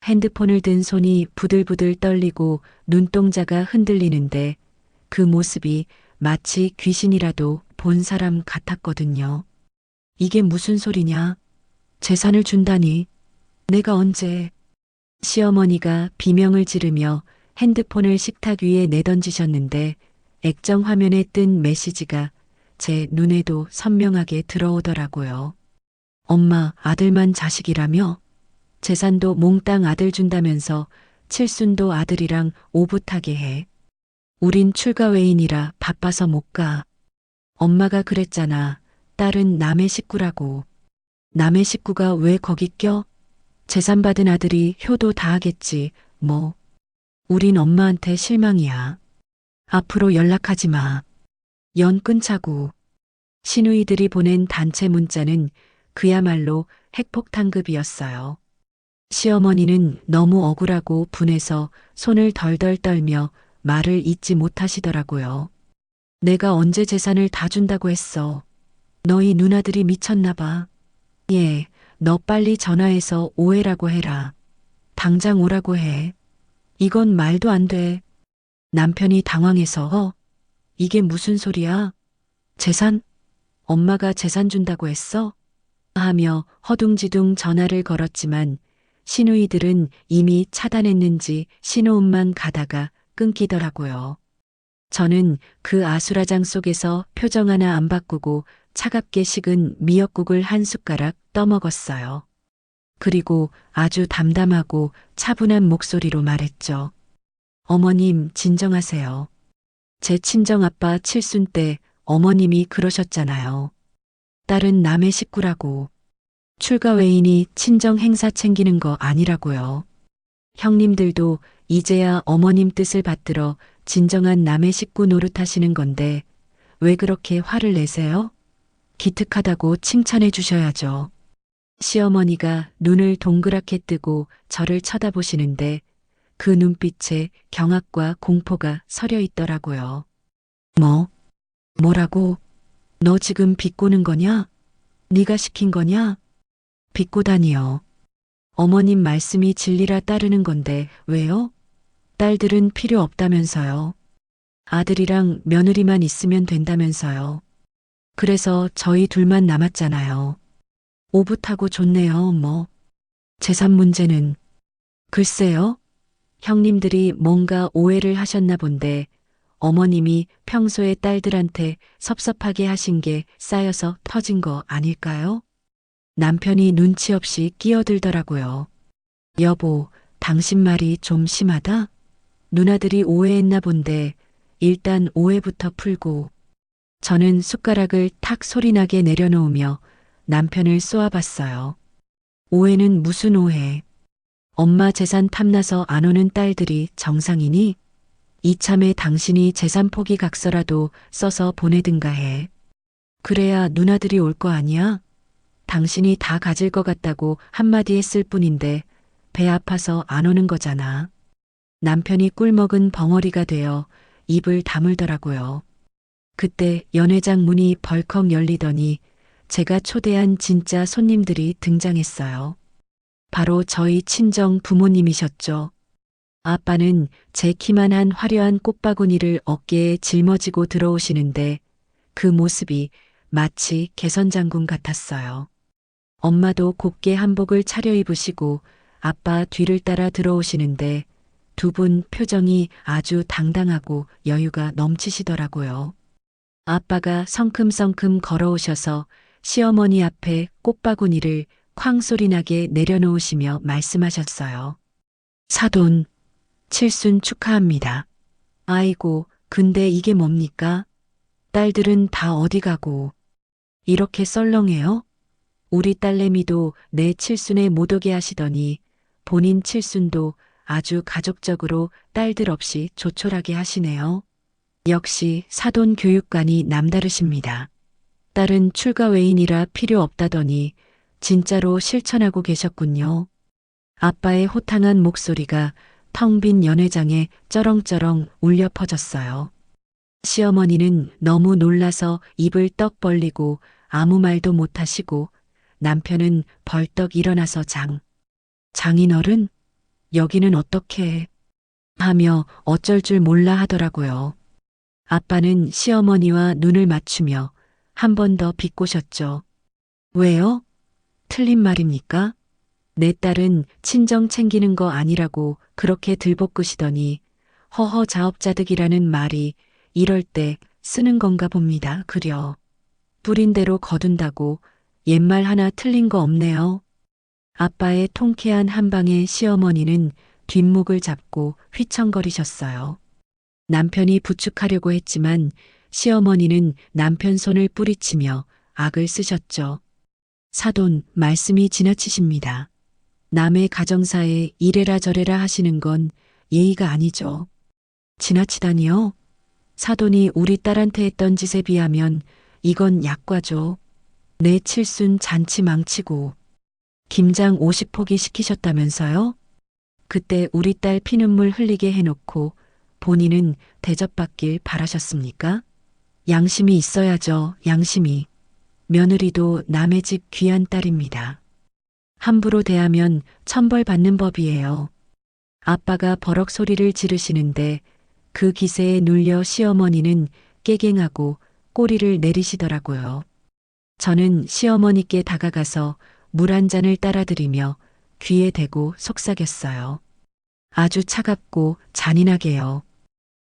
핸드폰을 든 손이 부들부들 떨리고 눈동자가 흔들리는데 그 모습이 마치 귀신이라도 본 사람 같았거든요. 이게 무슨 소리냐? 재산을 준다니. 내가 언제? 시어머니가 비명을 지르며 핸드폰을 식탁 위에 내던지셨는데 액정 화면에 뜬 메시지가 제 눈에도 선명하게 들어오더라고요. 엄마, 아들만 자식이라며? 재산도 몽땅 아들 준다면서 칠순도 아들이랑 오붓하게 해. 우린 출가 외인이라 바빠서 못 가. 엄마가 그랬잖아. 딸은 남의 식구라고. 남의 식구가 왜 거기 껴? 재산 받은 아들이 효도 다 하겠지, 뭐. 우린 엄마한테 실망이야. 앞으로 연락하지 마. 연 끊자고. 시누이들이 보낸 단체 문자는 그야말로 핵폭탄급이었어요. 시어머니는 너무 억울하고 분해서 손을 덜덜 떨며 말을 잇지 못하시더라고요. 내가 언제 재산을 다 준다고 했어. 너희 누나들이 미쳤나 봐. 예, 너 빨리 전화해서 오해라고 해라. 당장 오라고 해. 이건 말도 안 돼. 남편이 당황해서 이게 무슨 소리야? 재산? 엄마가 재산 준다고 했어? 하며 허둥지둥 전화를 걸었지만 시누이들은 이미 차단했는지 신호음만 가다가 끊기더라고요. 저는 그 아수라장 속에서 표정 하나 안 바꾸고 차갑게 식은 미역국을 한 숟가락 떠먹었어요. 그리고 아주 담담하고 차분한 목소리로 말했죠. 어머님, 진정하세요. 제 친정아빠 칠순 때 어머님이 그러셨잖아요. 딸은 남의 식구라고. 출가 외인이 친정 행사 챙기는 거 아니라고요. 형님들도 이제야 어머님 뜻을 받들어 진정한 남의 식구 노릇하시는 건데 왜 그렇게 화를 내세요? 기특하다고 칭찬해 주셔야죠. 시어머니가 눈을 동그랗게 뜨고 저를 쳐다보시는데 그 눈빛에 경악과 공포가 서려 있더라고요. 뭐라고? 너 지금 비꼬는 거냐? 네가 시킨 거냐? 비꼬다니요. 어머님 말씀이 진리라 따르는 건데 왜요? 딸들은 필요 없다면서요. 아들이랑 며느리만 있으면 된다면서요. 그래서 저희 둘만 남았잖아요. 오붓하고 좋네요, 재산 문제는. 글쎄요. 형님들이 뭔가 오해를 하셨나 본데 어머님이 평소에 딸들한테 섭섭하게 하신 게 쌓여서 터진 거 아닐까요? 남편이 눈치 없이 끼어들더라고요. 여보, 당신 말이 좀 심하다? 누나들이 오해했나 본데 일단 오해부터 풀고. 저는 숟가락을 탁 소리나게 내려놓으며 남편을 쏘아봤어요. 오해는 무슨 오해? 엄마 재산 탐나서 안 오는 딸들이 정상이니? 이참에 당신이 재산 포기 각서라도 써서 보내든가 해. 그래야 누나들이 올 거 아니야? 당신이 다 가질 것 같다고 한마디 했을 뿐인데 배 아파서 안 오는 거잖아. 남편이 꿀먹은 벙어리가 되어 입을 다물더라고요. 그때 연회장 문이 벌컥 열리더니 제가 초대한 진짜 손님들이 등장했어요. 바로 저희 친정 부모님이셨죠. 아빠는 제 키만한 화려한 꽃바구니를 어깨에 짊어지고 들어오시는데 그 모습이 마치 개선장군 같았어요. 엄마도 곱게 한복을 차려입으시고 아빠 뒤를 따라 들어오시는데 두 분 표정이 아주 당당하고 여유가 넘치시더라고요. 아빠가 성큼성큼 걸어오셔서 시어머니 앞에 꽃바구니를 쾅 소리 나게 내려놓으시며 말씀하셨어요. 사돈, 칠순 축하합니다. 아이고, 근데 이게 뭡니까? 딸들은 다 어디 가고 이렇게 썰렁해요? 우리 딸내미도 내 칠순에 못 오게 하시더니 본인 칠순도 아주 가족적으로 딸들 없이 조촐하게 하시네요. 역시 사돈 교육관이 남다르십니다. 딸은 출가 외인이라 필요 없다더니 진짜로 실천하고 계셨군요. 아빠의 호탕한 목소리가 텅 빈 연회장에 쩌렁쩌렁 울려 퍼졌어요. 시어머니는 너무 놀라서 입을 떡 벌리고 아무 말도 못하시고 남편은 벌떡 일어나서 장인어른? 여기는 어떻게 하며 어쩔 줄 몰라 하더라고요. 아빠는 시어머니와 눈을 맞추며 한 번 더 비꼬셨죠. 왜요? 틀린 말입니까? 내 딸은 친정 챙기는 거 아니라고 그렇게 들볶으시더니 허허자업자득이라는 말이 이럴 때 쓰는 건가 봅니다. 그려. 뿌린 대로 거둔다고 옛말 하나 틀린 거 없네요. 아빠의 통쾌한 한방에 시어머니는 뒷목을 잡고 휘청거리셨어요. 남편이 부축하려고 했지만 시어머니는 남편 손을 뿌리치며 악을 쓰셨죠. 사돈, 말씀이 지나치십니다. 남의 가정사에 이래라 저래라 하시는 건 예의가 아니죠. 지나치다니요? 사돈이 우리 딸한테 했던 짓에 비하면 이건 약과죠. 내 칠순 잔치 망치고 김장 50포기 시키셨다면서요? 그때 우리 딸 피눈물 흘리게 해놓고 본인은 대접받길 바라셨습니까? 양심이 있어야죠, 양심이. 며느리도 남의 집 귀한 딸입니다. 함부로 대하면 천벌 받는 법이에요. 아빠가 버럭 소리를 지르시는데 그 기세에 눌려 시어머니는 깨갱하고 꼬리를 내리시더라고요. 저는 시어머니께 다가가서 물 한 잔을 따라드리며 귀에 대고 속삭였어요. 아주 차갑고 잔인하게요.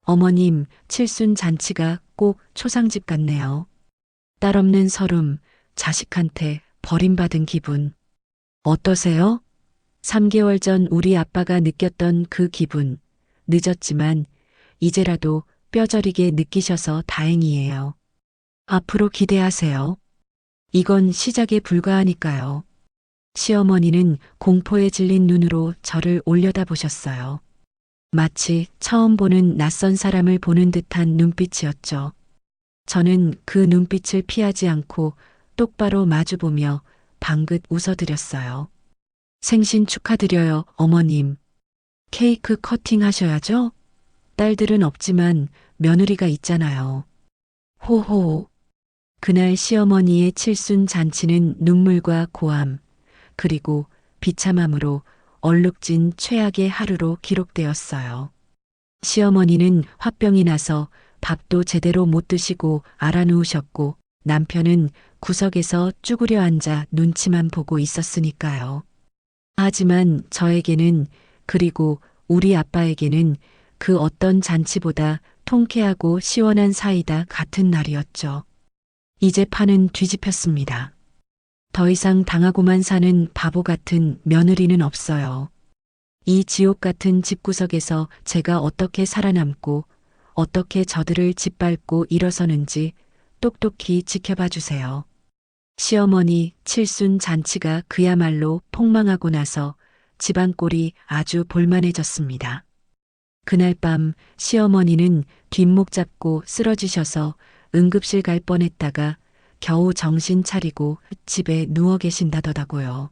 어머님, 칠순 잔치가 꼭 초상집 같네요. 딸 없는 서름, 자식한테 버림받은 기분. 어떠세요? 3개월 전 우리 아빠가 느꼈던 그 기분. 늦었지만 이제라도 뼈저리게 느끼셔서 다행이에요. 앞으로 기대하세요. 이건 시작에 불과하니까요. 시어머니는 공포에 질린 눈으로 저를 올려다보셨어요. 마치 처음 보는 낯선 사람을 보는 듯한 눈빛이었죠. 저는 그 눈빛을 피하지 않고 똑바로 마주보며 방긋 웃어드렸어요. 생신 축하드려요, 어머님. 케이크 커팅 하셔야죠? 딸들은 없지만 며느리가 있잖아요. 호호. 그날 시어머니의 칠순 잔치는 눈물과 고함, 그리고 비참함으로 얼룩진 최악의 하루로 기록되었어요. 시어머니는 화병이 나서 밥도 제대로 못 드시고 알아누우셨고 남편은 구석에서 쭈그려 앉아 눈치만 보고 있었으니까요. 하지만 저에게는 그리고 우리 아빠에게는 그 어떤 잔치보다 통쾌하고 시원한 사이다 같은 날이었죠. 이제 판은 뒤집혔습니다. 더 이상 당하고만 사는 바보 같은 며느리는 없어요. 이 지옥 같은 집구석에서 제가 어떻게 살아남고 어떻게 저들을 짓밟고 일어서는지 똑똑히 지켜봐 주세요. 시어머니 칠순 잔치가 그야말로 폭망하고 나서 집안 꼴이 아주 볼만해졌습니다. 그날 밤 시어머니는 뒷목 잡고 쓰러지셔서 응급실 갈 뻔했다가 겨우 정신 차리고 집에 누워 계신다더라고요.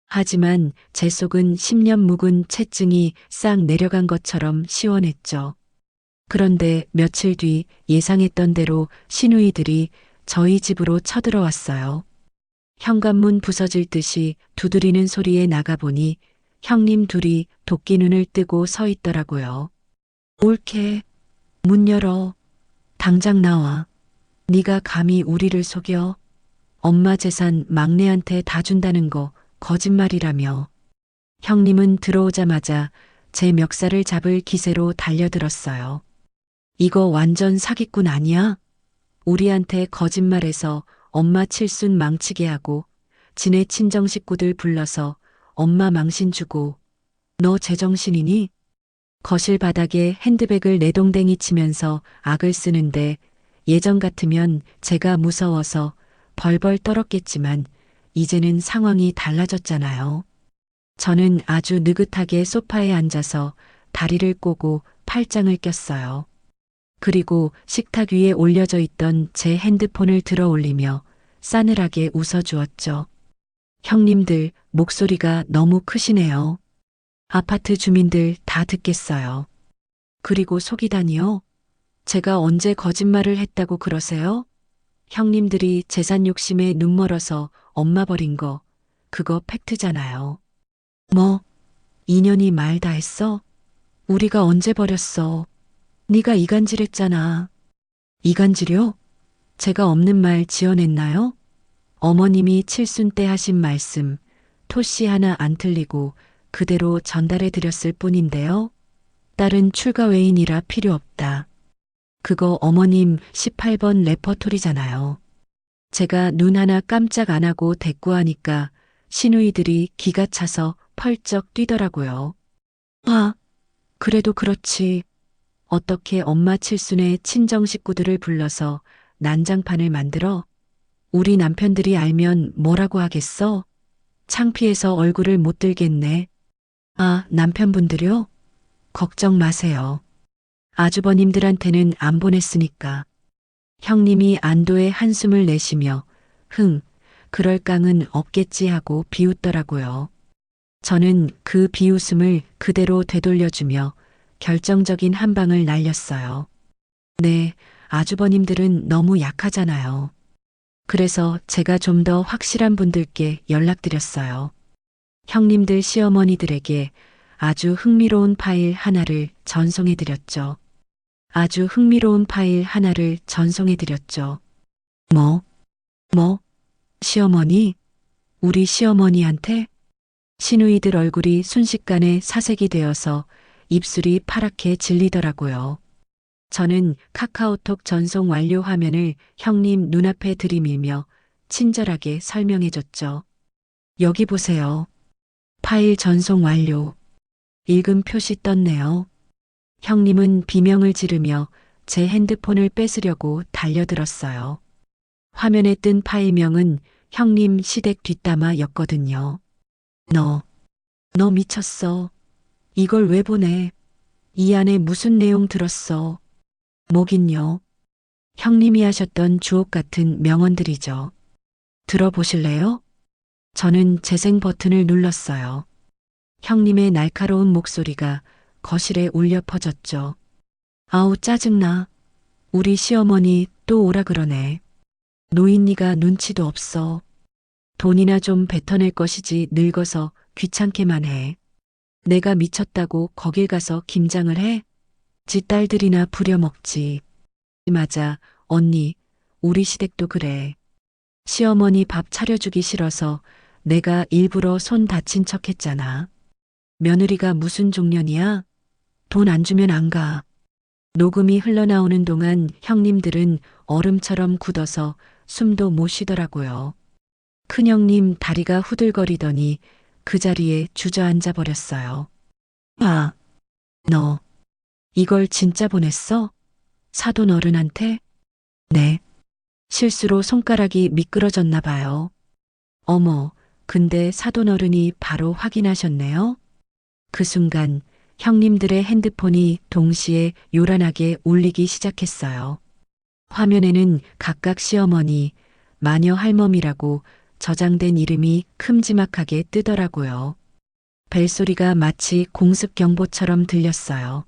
하지만 제 속은 10년 묵은 채증이 싹 내려간 것처럼 시원했죠. 그런데 며칠 뒤 예상했던 대로 시누이들이 저희 집으로 쳐들어왔어요. 현관문 부서질 듯이 두드리는 소리에 나가보니 형님 둘이 도끼 눈을 뜨고 서 있더라고요. 옳게 문 열어. 당장 나와. 네가 감히 우리를 속여? 엄마 재산 막내한테 다 준다는 거 거짓말이라며. 형님은 들어오자마자 제 멱살을 잡을 기세로 달려들었어요. 이거 완전 사기꾼 아니야? 우리한테 거짓말해서 엄마 칠순 망치게 하고 지네 친정 식구들 불러서 엄마 망신 주고. 너 제정신이니? 거실 바닥에 핸드백을 내동댕이 치면서 악을 쓰는데 예전 같으면 제가 무서워서 벌벌 떨었겠지만 이제는 상황이 달라졌잖아요. 저는 아주 느긋하게 소파에 앉아서 다리를 꼬고 팔짱을 꼈어요. 그리고 식탁 위에 올려져 있던 제 핸드폰을 들어 올리며 싸늘하게 웃어주었죠. 형님들 목소리가 너무 크시네요. 아파트 주민들 다 듣겠어요. 그리고 속이다니요? 제가 언제 거짓말을 했다고 그러세요? 형님들이 재산 욕심에 눈멀어서 엄마 버린 거, 그거 팩트잖아요. 뭐, 인연이 말 다 했어? 우리가 언제 버렸어? 네가 이간질했잖아. 이간질요? 제가 없는 말 지어냈나요? 어머님이 칠순 때 하신 말씀, 토씨 하나 안 틀리고 그대로 전달해 드렸을 뿐인데요. 딸은 출가 외인이라 필요 없다. 그거 어머님 18번 레퍼토리잖아요. 제가 눈 하나 깜짝 안 하고 대꾸하니까 시누이들이 기가 차서 펄쩍 뛰더라고요. 아, 그래도 그렇지. 어떻게 엄마 칠순의 친정 식구들을 불러서 난장판을 만들어? 우리 남편들이 알면 뭐라고 하겠어? 창피해서 얼굴을 못 들겠네. 아, 남편분들요? 걱정 마세요. 아주버님들한테는 안 보냈으니까. 형님이 안도의 한숨을 내쉬며 그럴 깡은 없겠지 하고 비웃더라고요. 저는 그 비웃음을 그대로 되돌려주며 결정적인 한 방을 날렸어요. 네, 아주버님들은 너무 약하잖아요. 그래서 제가 좀 더 확실한 분들께 연락드렸어요. 형님들 시어머니들에게 아주 흥미로운 파일 하나를 전송해드렸죠. 아주 흥미로운 파일 하나를 전송해드렸죠. 뭐? 시어머니? 우리 시어머니한테? 시누이들 얼굴이 순식간에 사색이 되어서 입술이 파랗게 질리더라고요. 저는 카카오톡 전송 완료 화면을 형님 눈앞에 들이밀며 친절하게 설명해줬죠. 여기 보세요. 파일 전송 완료. 읽음 표시 떴네요. 형님은 비명을 지르며 제 핸드폰을 뺏으려고 달려들었어요. 화면에 뜬 파일명은 형님 시댁 뒷담화였거든요. 너 미쳤어. 이걸 왜 보내? 이 안에 무슨 내용 들었어? 뭐긴요. 형님이 하셨던 주옥 같은 명언들이죠. 들어보실래요? 저는 재생 버튼을 눌렀어요. 형님의 날카로운 목소리가 거실에 울려 퍼졌죠. 아우 짜증나. 우리 시어머니 또 오라 그러네. 노인니가 눈치도 없어. 돈이나 좀 뱉어낼 것이지 늙어서 귀찮게만 해. 내가 미쳤다고 거길 가서 김장을 해? 지 딸들이나 부려먹지. 맞아, 언니. 우리 시댁도 그래. 시어머니 밥 차려주기 싫어서 내가 일부러 손 다친 척 했잖아. 며느리가 무슨 종년이야? 돈 안 주면 안 가. 녹음이 흘러나오는 동안 형님들은 얼음처럼 굳어서 숨도 못 쉬더라고요. 큰형님 다리가 후들거리더니 그 자리에 주저앉아 버렸어요. 아, 너 이걸 진짜 보냈어? 사돈 어른한테? 네. 실수로 손가락이 미끄러졌나 봐요. 어머, 근데 사돈 어른이 바로 확인하셨네요? 그 순간 형님들의 핸드폰이 동시에 요란하게 울리기 시작했어요. 화면에는 각각 시어머니, 마녀 할멈이라고 저장된 이름이 큼지막하게 뜨더라고요. 벨소리가 마치 공습 경보처럼 들렸어요.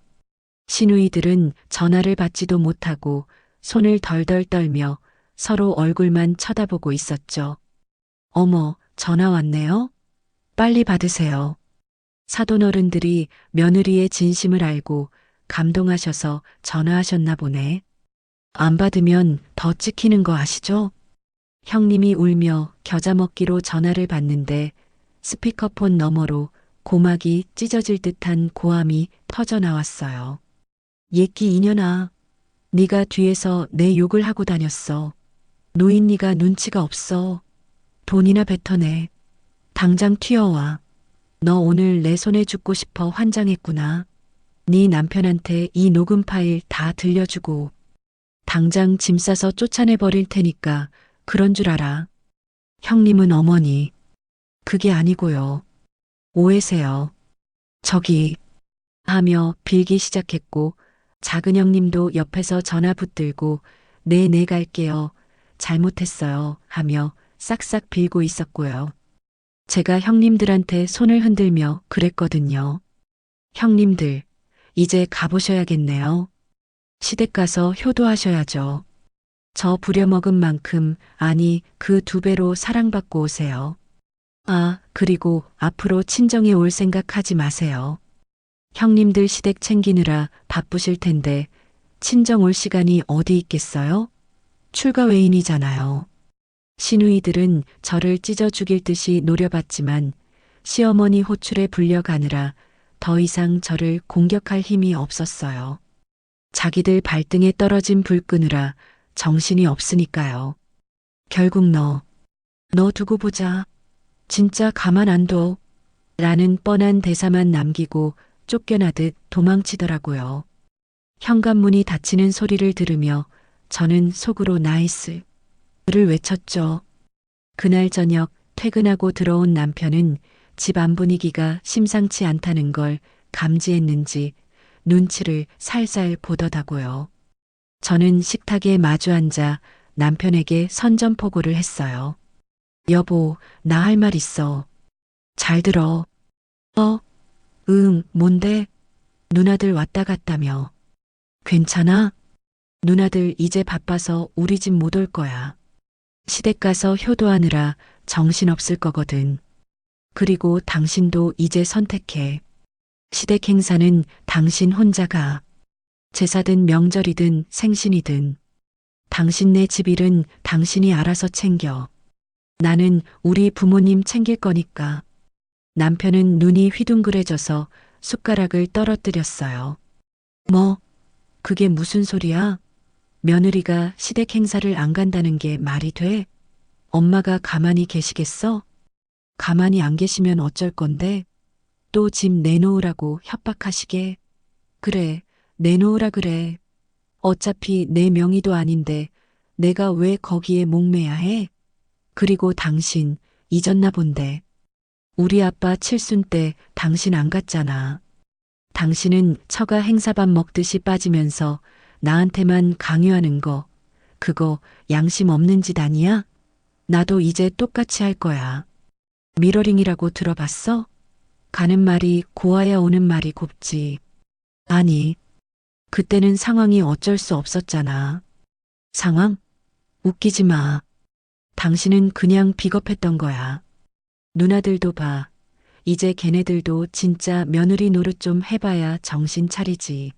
시누이들은 전화를 받지도 못하고 손을 덜덜 떨며 서로 얼굴만 쳐다보고 있었죠. 어머, 전화 왔네요? 빨리 받으세요. 사돈 어른들이 며느리의 진심을 알고 감동하셔서 전화하셨나 보네. 안 받으면 더 찍히는 거 아시죠? 형님이 울며 겨자 먹기로 전화를 받는데 스피커폰 너머로 고막이 찢어질 듯한 고함이 터져 나왔어요. 예끼 이년아, 네가 뒤에서 내 욕을 하고 다녔어. 노인네가 눈치가 없어. 돈이나 뱉어내. 당장 튀어와. 너 오늘 내 손에 죽고 싶어 환장했구나. 네 남편한테 이 녹음 파일 다 들려주고 당장 짐 싸서 쫓아내버릴 테니까 그런 줄 알아. 형님은 어머니. 그게 아니고요. 오해세요. 저기 하며 빌기 시작했고 작은 형님도 옆에서 전화 붙들고 네 갈게요. 잘못했어요 하며 싹싹 빌고 있었고요. 제가 형님들한테 손을 흔들며 그랬거든요. 형님들, 이제 가보셔야겠네요. 시댁 가서 효도하셔야죠. 저 부려먹은 만큼, 아니 그 2배로 사랑받고 오세요. 아, 그리고 앞으로 친정에 올 생각하지 마세요. 형님들 시댁 챙기느라 바쁘실 텐데 친정 올 시간이 어디 있겠어요? 출가 외인이잖아요. 시누이들은 저를 찢어 죽일 듯이 노려봤지만 시어머니 호출에 불려가느라 더 이상 저를 공격할 힘이 없었어요. 자기들 발등에 떨어진 불 끄느라 정신이 없으니까요. 결국 너 두고 보자. 진짜 가만 안 둬. 라는 뻔한 대사만 남기고 쫓겨나듯 도망치더라고요. 현관문이 닫히는 소리를 들으며 저는 속으로 나이스를 외쳤죠. 그날 저녁 퇴근하고 들어온 남편은 집 안 분위기가 심상치 않다는 걸 감지했는지 눈치를 살살 보더다고요. 저는 식탁에 마주 앉아 남편에게 선전포고를 했어요. 여보, 나 할 말 있어. 잘 들어. 뭔데? 누나들 왔다 갔다며. 괜찮아? 누나들 이제 바빠서 우리 집 못 올 거야. 시댁 가서 효도하느라 정신없을 거거든. 그리고 당신도 이제 선택해. 시댁 행사는 당신 혼자 가. 제사든 명절이든 생신이든. 당신네 집 일은 당신이 알아서 챙겨. 나는 우리 부모님 챙길 거니까. 남편은 눈이 휘둥그레져서 숟가락을 떨어뜨렸어요. 뭐, 그게 무슨 소리야? 며느리가 시댁 행사를 안 간다는 게 말이 돼? 엄마가 가만히 계시겠어? 가만히 안 계시면 어쩔 건데? 또 집 내놓으라고 협박하시게? 그래, 내놓으라 그래. 어차피 내 명의도 아닌데 내가 왜 거기에 목매야 해? 그리고 당신 잊었나 본데. 우리 아빠 칠순 때 당신 안 갔잖아. 당신은 처가 행사밥 먹듯이 빠지면서 나한테만 강요하는 거, 그거 양심 없는 짓 아니야? 나도 이제 똑같이 할 거야. 미러링이라고 들어봤어? 가는 말이 고와야 오는 말이 곱지. 아니, 그때는 상황이 어쩔 수 없었잖아. 상황? 웃기지 마. 당신은 그냥 비겁했던 거야. 누나들도 봐. 이제 걔네들도 진짜 며느리 노릇 좀 해봐야 정신 차리지.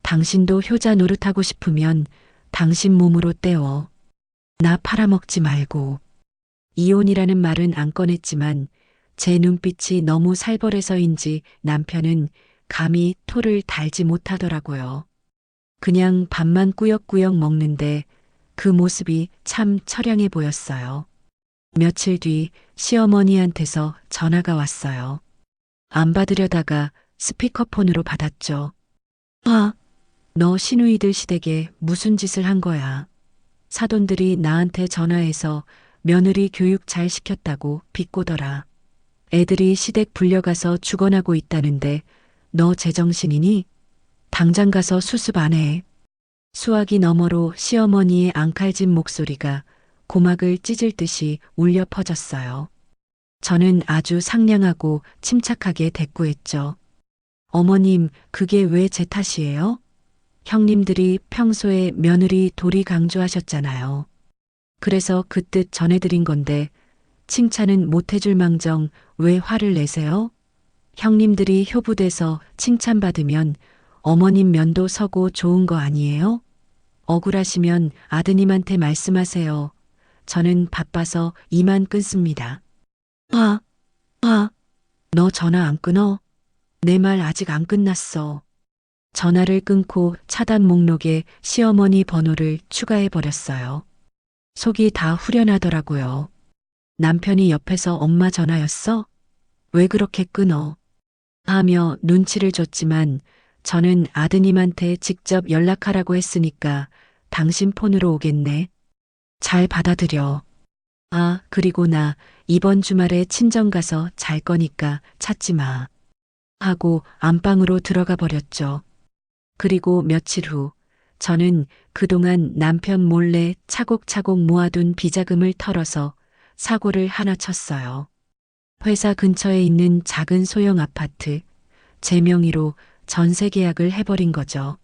당신도 효자 노릇하고 싶으면 당신 몸으로 때워. 나 팔아먹지 말고. 이혼이라는 말은 안 꺼냈지만 제 눈빛이 너무 살벌해서인지 남편은 감히 토를 달지 못하더라고요. 그냥 밥만 꾸역꾸역 먹는데 그 모습이 참 처량해 보였어요. 며칠 뒤 시어머니한테서 전화가 왔어요. 안 받으려다가 스피커폰으로 받았죠. 너 시누이들 시댁에 무슨 짓을 한 거야? 사돈들이 나한테 전화해서 며느리 교육 잘 시켰다고 비꼬더라. 애들이 시댁 불려가서 죽어나고 있다는데 너 제정신이니? 당장 가서 수습 안 해. 수화기 너머로 시어머니의 앙칼진 목소리가 고막을 찢을 듯이 울려 퍼졌어요. 저는 아주 상냥하고 침착하게 대꾸했죠. 어머님, 그게 왜 제 탓이에요? 형님들이 평소에 며느리 도리 강조하셨잖아요. 그래서 그 뜻 전해드린 건데 칭찬은 못해줄 망정 왜 화를 내세요? 형님들이 효부돼서 칭찬받으면 어머님 면도 서고 좋은 거 아니에요? 억울하시면 아드님한테 말씀하세요. 저는 바빠서 이만 끊습니다. 너 전화 안 끊어? 내 말 아직 안 끝났어. 전화를 끊고 차단 목록에 시어머니 번호를 추가해 버렸어요. 속이 다 후련하더라고요. 남편이 옆에서 엄마 전화였어? 왜 그렇게 끊어? 하며 눈치를 줬지만 저는 아드님한테 직접 연락하라고 했으니까 당신 폰으로 오겠네. 잘 받아들여. 그리고 나 이번 주말에 친정 가서 잘 거니까 찾지 마. 하고 안방으로 들어가 버렸죠. 그리고 며칠 후 저는 그동안 남편 몰래 차곡차곡 모아둔 비자금을 털어서 사고를 하나 쳤어요. 회사 근처에 있는 작은 소형 아파트, 제 명의로 전세 계약을 해버린 거죠.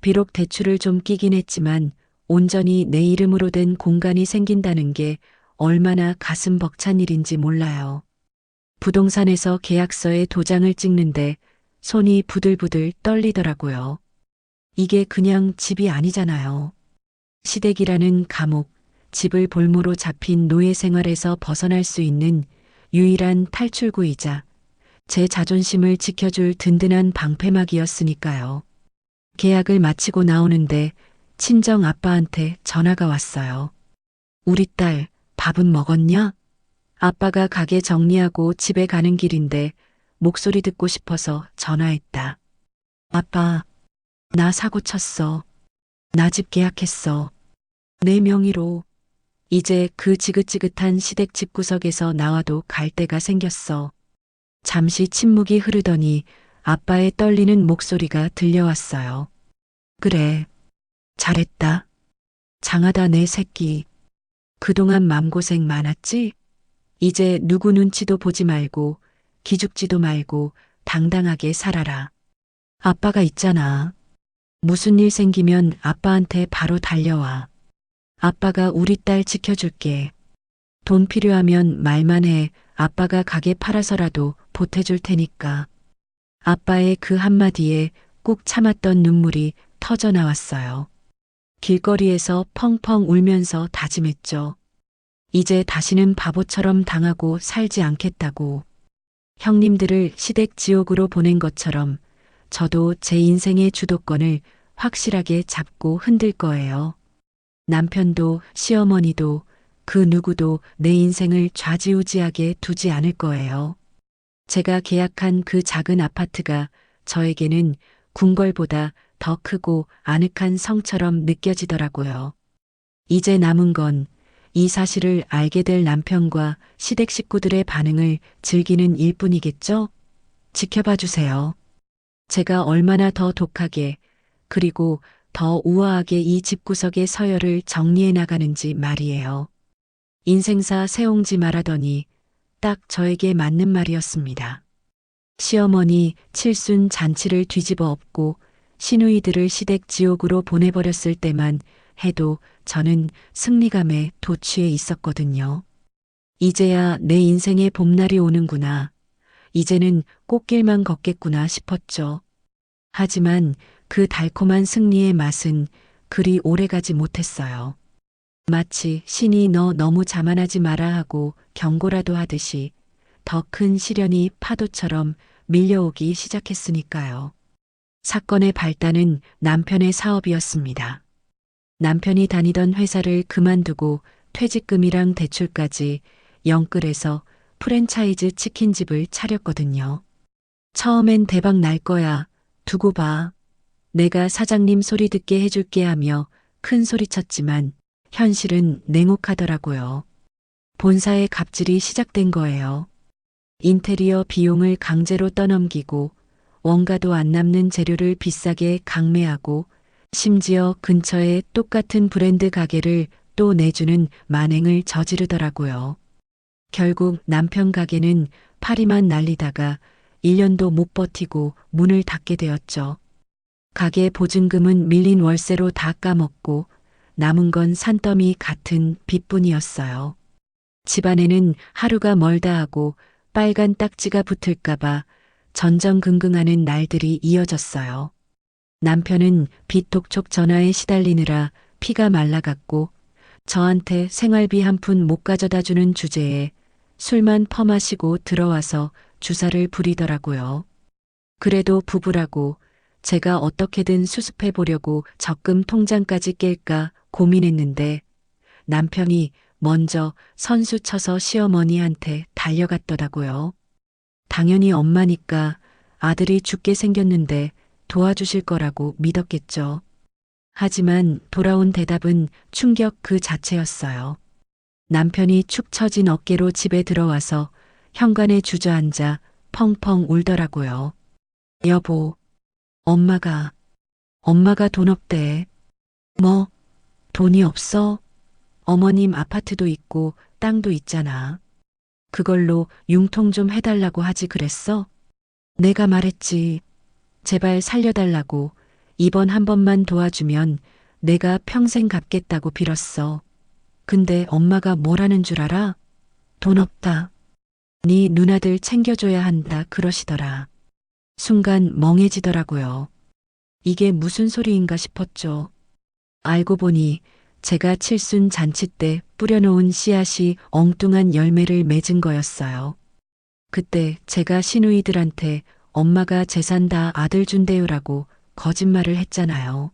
비록 대출을 좀 끼긴 했지만 온전히 내 이름으로 된 공간이 생긴다는 게 얼마나 가슴 벅찬 일인지 몰라요. 부동산에서 계약서에 도장을 찍는데 손이 부들부들 떨리더라고요. 이게 그냥 집이 아니잖아요. 시댁이라는 감옥, 집을 볼모로 잡힌 노예 생활에서 벗어날 수 있는 유일한 탈출구이자 제 자존심을 지켜줄 든든한 방패막이었으니까요. 계약을 마치고 나오는데 친정 아빠한테 전화가 왔어요. 우리 딸 밥은 먹었냐? 아빠가 가게 정리하고 집에 가는 길인데 목소리 듣고 싶어서 전화했다. 아빠, 나 사고 쳤어. 나 집 계약했어. 내 명의로. 이제 그 지긋지긋한 시댁 집구석에서 나와도 갈 데가 생겼어. 잠시 침묵이 흐르더니 아빠의 떨리는 목소리가 들려왔어요. 그래. 잘했다. 장하다 내 새끼. 그동안 맘고생 많았지? 이제 누구 눈치도 보지 말고 기죽지도 말고 당당하게 살아라. 아빠가 있잖아. 무슨 일 생기면 아빠한테 바로 달려와. 아빠가 우리 딸 지켜줄게. 돈 필요하면 말만 해. 아빠가 가게 팔아서라도 보태줄 테니까. 아빠의 그 한마디에 꾹 참았던 눈물이 터져 나왔어요. 길거리에서 펑펑 울면서 다짐했죠. 이제 다시는 바보처럼 당하고 살지 않겠다고. 형님들을 시댁 지옥으로 보낸 것처럼 저도 제 인생의 주도권을 확실하게 잡고 흔들 거예요. 남편도 시어머니도 그 누구도 내 인생을 좌지우지하게 두지 않을 거예요. 제가 계약한 그 작은 아파트가 저에게는 궁궐보다 더 크고 아늑한 성처럼 느껴지더라고요. 이제 남은 건 이 사실을 알게 될 남편과 시댁 식구들의 반응을 즐기는 일뿐이겠죠? 지켜봐 주세요. 제가 얼마나 더 독하게 그리고 더 우아하게 이 집구석의 서열을 정리해 나가는지 말이에요. 인생사 세옹지 말하더니 딱 저에게 맞는 말이었습니다. 시어머니 칠순 잔치를 뒤집어 엎고 시누이들을 시댁 지옥으로 보내버렸을 때만 해도 저는 승리감에 도취해 있었거든요. 이제야 내 인생의 봄날이 오는구나. 이제는 꽃길만 걷겠구나 싶었죠. 하지만 그 달콤한 승리의 맛은 그리 오래가지 못했어요. 마치 신이 너 너무 자만하지 마라 하고 경고라도 하듯이 더 큰 시련이 파도처럼 밀려오기 시작했으니까요. 사건의 발단은 남편의 사업이었습니다. 남편이 다니던 회사를 그만두고 퇴직금이랑 대출까지 영끌해서 프랜차이즈 치킨집을 차렸거든요. 처음엔 대박 날 거야. 두고 봐. 내가 사장님 소리 듣게 해줄게 하며 큰 소리 쳤지만 현실은 냉혹하더라고요. 본사의 갑질이 시작된 거예요. 인테리어 비용을 강제로 떠넘기고 원가도 안 남는 재료를 비싸게 강매하고 심지어 근처에 똑같은 브랜드 가게를 또 내주는 만행을 저지르더라고요. 결국 남편 가게는 파리만 날리다가 1년도 못 버티고 문을 닫게 되었죠. 가게 보증금은 밀린 월세로 다 까먹고 남은 건 산더미 같은 빚뿐이었어요. 집안에는 하루가 멀다 하고 빨간 딱지가 붙을까봐 전전긍긍하는 날들이 이어졌어요. 남편은 빚 독촉 전화에 시달리느라 피가 말라갔고 저한테 생활비 한 푼 못 가져다 주는 주제에 술만 퍼마시고 들어와서 주사를 부리더라고요. 그래도 부부라고 제가 어떻게든 수습해 보려고 적금 통장까지 깰까 고민했는데 남편이 먼저 선수 쳐서 시어머니한테 달려갔더라고요. 당연히 엄마니까 아들이 죽게 생겼는데 도와주실 거라고 믿었겠죠. 하지만 돌아온 대답은 충격 그 자체였어요. 남편이 축 처진 어깨로 집에 들어와서 현관에 주저앉아 펑펑 울더라고요. 여보, 엄마가 돈 없대. 뭐, 돈이 없어? 어머님 아파트도 있고 땅도 있잖아. 그걸로 융통 좀 해달라고 하지 그랬어? 내가 말했지. 제발 살려달라고 이번 한 번만 도와주면 내가 평생 갚겠다고 빌었어. 근데 엄마가 뭐라는 줄 알아? 돈 없다. 네 누나들 챙겨줘야 한다 그러시더라. 순간 멍해지더라고요. 이게 무슨 소리인가 싶었죠. 알고 보니 제가 칠순 잔치 때 뿌려놓은 씨앗이 엉뚱한 열매를 맺은 거였어요. 그때 제가 시누이들한테 엄마가 재산 다 아들 준대요라고 거짓말을 했잖아요.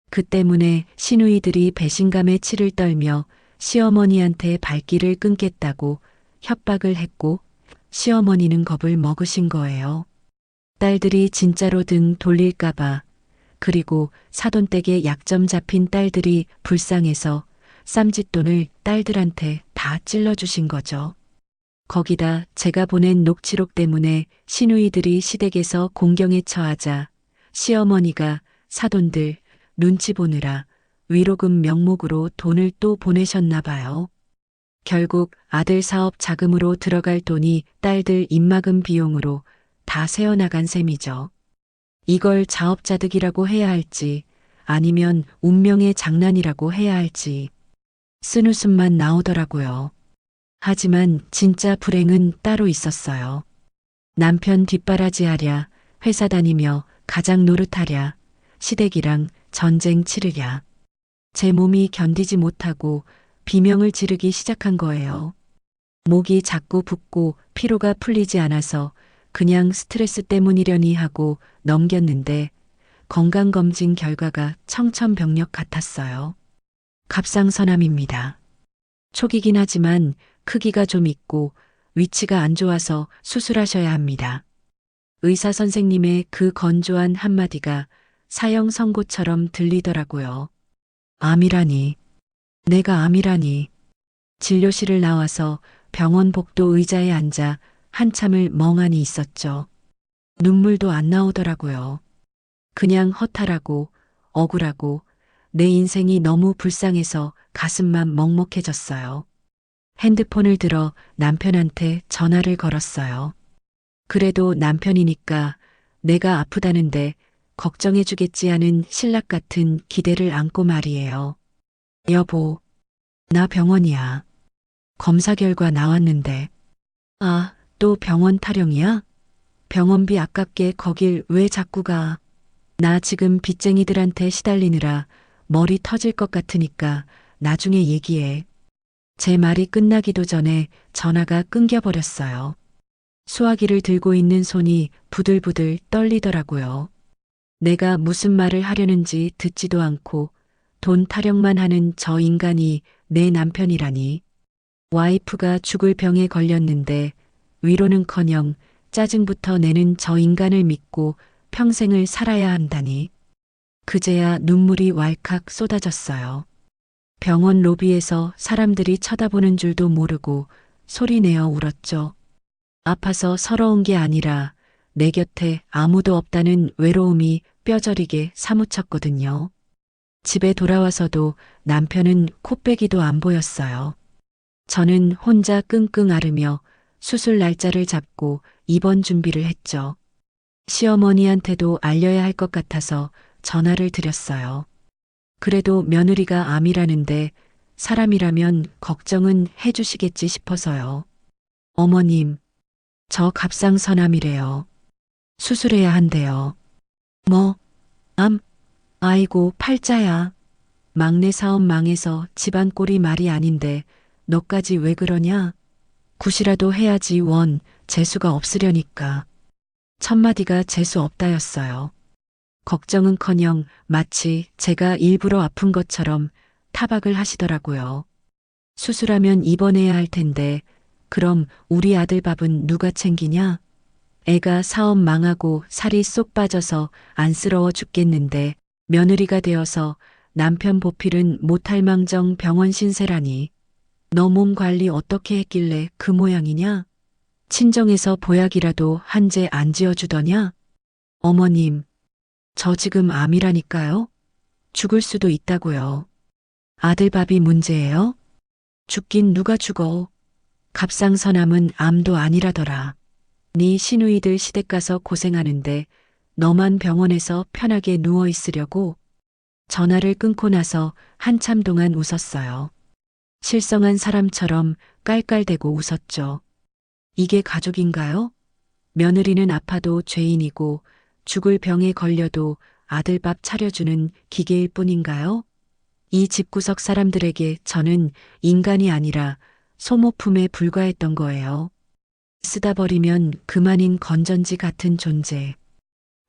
그 때문에 시누이들이 배신감에 치를 떨며 시어머니한테 발길을 끊겠다고 협박을 했고 시어머니는 겁을 먹으신 거예요. 딸들이 진짜로 등 돌릴까봐 그리고 사돈댁에 약점 잡힌 딸들이 불쌍해서 쌈짓돈을 딸들한테 다 찔러주신 거죠. 거기다 제가 보낸 녹취록 때문에 시누이들이 시댁에서 공경에 처하자 시어머니가 사돈들 눈치 보느라 위로금 명목으로 돈을 또 보내셨나 봐요. 결국 아들 사업 자금으로 들어갈 돈이 딸들 입막음 비용으로 다 새어나간 셈이죠. 이걸 자업자득이라고 해야 할지 아니면 운명의 장난이라고 해야 할지 쓴웃음만 나오더라고요. 하지만 진짜 불행은 따로 있었어요. 남편 뒷바라지하랴, 회사 다니며 가장 노릇하랴, 시댁이랑 전쟁 치르랴. 제 몸이 견디지 못하고 비명을 지르기 시작한 거예요. 목이 자꾸 붓고 피로가 풀리지 않아서 그냥 스트레스 때문이려니 하고 넘겼는데 건강검진 결과가 청천벽력 같았어요. 갑상선암입니다. 초기긴 하지만 크기가 좀 있고 위치가 안 좋아서 수술하셔야 합니다. 의사 선생님의 그 건조한 한마디가 사형 선고처럼 들리더라고요. 암이라니. 내가 암이라니. 진료실을 나와서 병원 복도 의자에 앉아 한참을 멍하니 있었죠. 눈물도 안 나오더라고요. 그냥 허탈하고 억울하고 내 인생이 너무 불쌍해서 가슴만 먹먹해졌어요. 핸드폰을 들어 남편한테 전화를 걸었어요. 그래도 남편이니까 내가 아프다는데 걱정해주겠지 하는 신락 같은 기대를 안고 말이에요. 여보, 나 병원이야. 검사 결과 나왔는데. 아, 또 병원 타령이야? 병원비 아깝게 거길 왜 자꾸 가? 나 지금 빚쟁이들한테 시달리느라 머리 터질 것 같으니까 나중에 얘기해. 제 말이 끝나기도 전에 전화가 끊겨버렸어요. 수화기를 들고 있는 손이 부들부들 떨리더라고요. 내가 무슨 말을 하려는지 듣지도 않고 돈 타령만 하는 저 인간이 내 남편이라니. 와이프가 죽을 병에 걸렸는데 위로는커녕 짜증부터 내는 저 인간을 믿고 평생을 살아야 한다니. 그제야 눈물이 왈칵 쏟아졌어요. 병원 로비에서 사람들이 쳐다보는 줄도 모르고 소리내어 울었죠. 아파서 서러운 게 아니라 내 곁에 아무도 없다는 외로움이 뼈저리게 사무쳤거든요. 집에 돌아와서도 남편은 코빼기도 안 보였어요. 저는 혼자 끙끙 앓으며 수술 날짜를 잡고 입원 준비를 했죠. 시어머니한테도 알려야 할 것 같아서 전화를 드렸어요. 그래도 며느리가 암이라는데 사람이라면 걱정은 해주시겠지 싶어서요. 어머님, 저 갑상선암이래요. 수술해야 한대요. 뭐? 암? 아이고 팔자야. 막내 사업 망해서 집안 꼴이 말이 아닌데 너까지 왜 그러냐? 굿이라도 해야지 원, 재수가 없으려니까. 첫마디가 재수 없다였어요. 걱정은커녕 마치 제가 일부러 아픈 것처럼 타박을 하시더라고요. 수술하면 입원해야 할 텐데 그럼 우리 아들 밥은 누가 챙기냐? 애가 사업 망하고 살이 쏙 빠져서 안쓰러워 죽겠는데 며느리가 되어서 남편 보필은 못할 망정 병원 신세라니. 너 몸 관리 어떻게 했길래 그 모양이냐? 친정에서 보약이라도 한 제 안 지어주더냐? 어머님, 저 지금 암이라니까요? 죽을 수도 있다고요. 아들 밥이 문제예요? 죽긴 누가 죽어. 갑상선암은 암도 아니라더라. 네 시누이들 시댁 가서 고생하는데 너만 병원에서 편하게 누워 있으려고. 전화를 끊고 나서 한참 동안 웃었어요. 실성한 사람처럼 깔깔대고 웃었죠. 이게 가족인가요? 며느리는 아파도 죄인이고 죽을 병에 걸려도 아들 밥 차려주는 기계일 뿐인가요? 이 집구석 사람들에게 저는 인간이 아니라 소모품에 불과했던 거예요. 쓰다 버리면 그만인 건전지 같은 존재.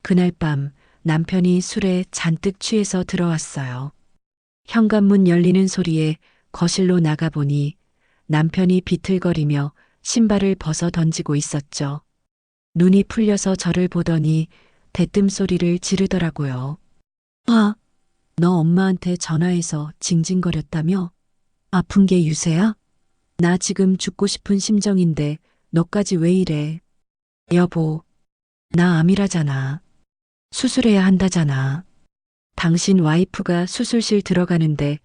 그날 밤 남편이 술에 잔뜩 취해서 들어왔어요. 현관문 열리는 소리에 거실로 나가보니 남편이 비틀거리며 신발을 벗어 던지고 있었죠. 눈이 풀려서 저를 보더니 대뜸 소리를 지르더라고요. 아, 너 엄마한테 전화해서 징징거렸다며? 아픈 게 유세야? 나 지금 죽고 싶은 심정인데 너까지 왜 이래? 여보, 나 암이라잖아. 수술해야 한다잖아. 당신 와이프가 수술실 들어가는데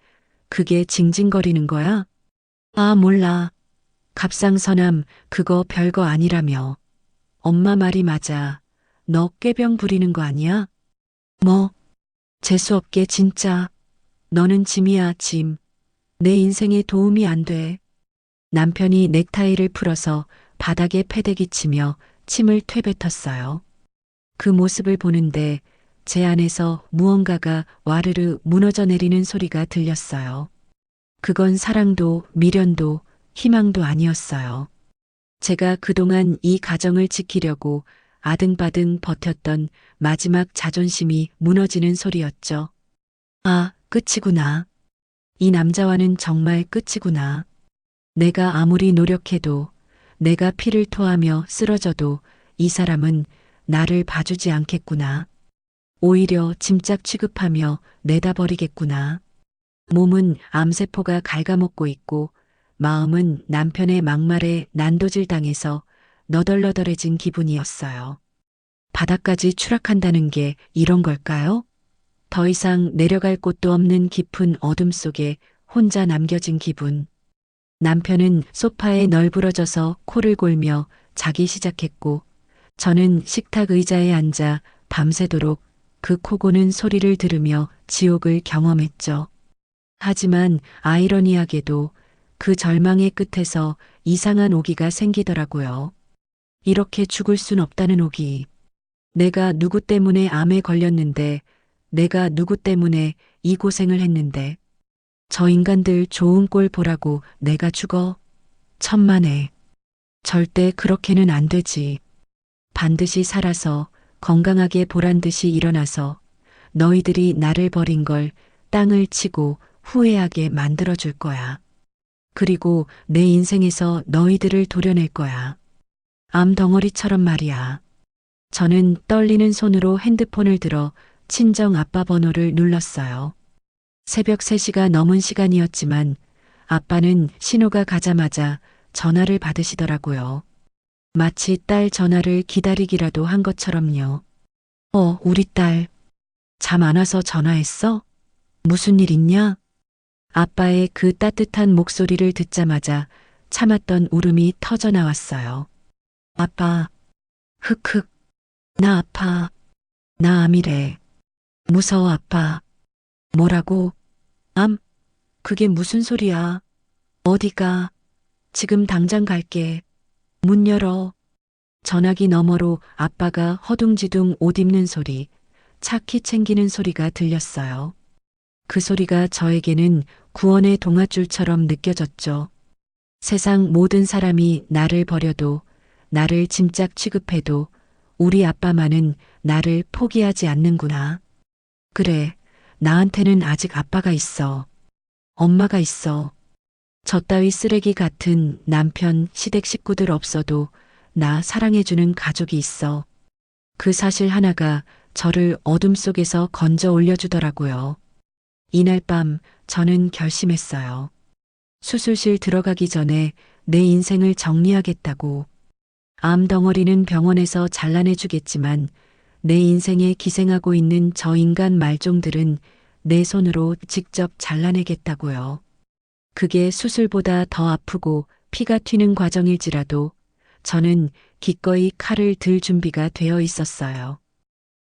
그게 징징거리는 거야? 아, 몰라. 갑상선암, 그거 별거 아니라며. 엄마 말이 맞아. 너 꾀병 부리는 거 아니야? 뭐, 재수없게 진짜. 너는 짐이야, 짐. 내 인생에 도움이 안 돼. 남편이 넥타이를 풀어서 바닥에 패대기 치며 침을 퇴뱉었어요. 그 모습을 보는데 제 안에서 무언가가 와르르 무너져 내리는 소리가 들렸어요. 그건 사랑도 미련도 희망도 아니었어요. 제가 그동안 이 가정을 지키려고 아등바등 버텼던 마지막 자존심이 무너지는 소리였죠. 아, 끝이구나. 이 남자와는 정말 끝이구나. 내가 아무리 노력해도, 내가 피를 토하며 쓰러져도 이 사람은 나를 봐주지 않겠구나. 오히려 짐짝 취급하며 내다버리겠구나. 몸은 암세포가 갉아먹고 있고 마음은 남편의 막말에 난도질 당해서 너덜너덜해진 기분이었어요. 바닥까지 추락한다는 게 이런 걸까요? 더 이상 내려갈 곳도 없는 깊은 어둠 속에 혼자 남겨진 기분. 남편은 소파에 널브러져서 코를 골며 자기 시작했고 저는 식탁 의자에 앉아 밤새도록 그 코 고는 소리를 들으며 지옥을 경험했죠. 하지만 아이러니하게도 그 절망의 끝에서 이상한 오기가 생기더라고요. 이렇게 죽을 순 없다는 오기. 내가 누구 때문에 암에 걸렸는데, 내가 누구 때문에 이 고생을 했는데, 저 인간들 좋은 꼴 보라고 내가 죽어? 천만에. 절대 그렇게는 안 되지. 반드시 살아서 건강하게 보란 듯이 일어나서 너희들이 나를 버린 걸 땅을 치고 후회하게 만들어줄 거야. 그리고 내 인생에서 너희들을 도려낼 거야. 암덩어리처럼 말이야. 저는 떨리는 손으로 핸드폰을 들어 친정 아빠 번호를 눌렀어요. 새벽 3시가 넘은 시간이었지만 아빠는 신호가 가자마자 전화를 받으시더라고요. 마치 딸 전화를 기다리기라도 한 것처럼요. 우리 딸. 잠 안 와서 전화했어? 무슨 일 있냐? 아빠의 그 따뜻한 목소리를 듣자마자 참았던 울음이 터져 나왔어요. 아빠, 흑흑, 나 아파. 나 암이래. 무서워 아빠. 뭐라고? 암? 그게 무슨 소리야? 어디가? 지금 당장 갈게. 문 열어. 전화기 너머로 아빠가 허둥지둥 옷 입는 소리, 차키 챙기는 소리가 들렸어요. 그 소리가 저에게는 구원의 동아줄처럼 느껴졌죠. 세상 모든 사람이 나를 버려도, 나를 짐짝 취급해도 우리 아빠만은 나를 포기하지 않는구나. 그래, 나한테는 아직 아빠가 있어. 엄마가 있어. 저 따위 쓰레기 같은 남편, 시댁 식구들 없어도 나 사랑해주는 가족이 있어. 그 사실 하나가 저를 어둠 속에서 건져 올려주더라고요. 이날 밤 저는 결심했어요. 수술실 들어가기 전에 내 인생을 정리하겠다고. 암 덩어리는 병원에서 잘라내주겠지만 내 인생에 기생하고 있는 저 인간 말종들은 내 손으로 직접 잘라내겠다고요. 그게 수술보다 더 아프고 피가 튀는 과정일지라도 저는 기꺼이 칼을 들 준비가 되어 있었어요.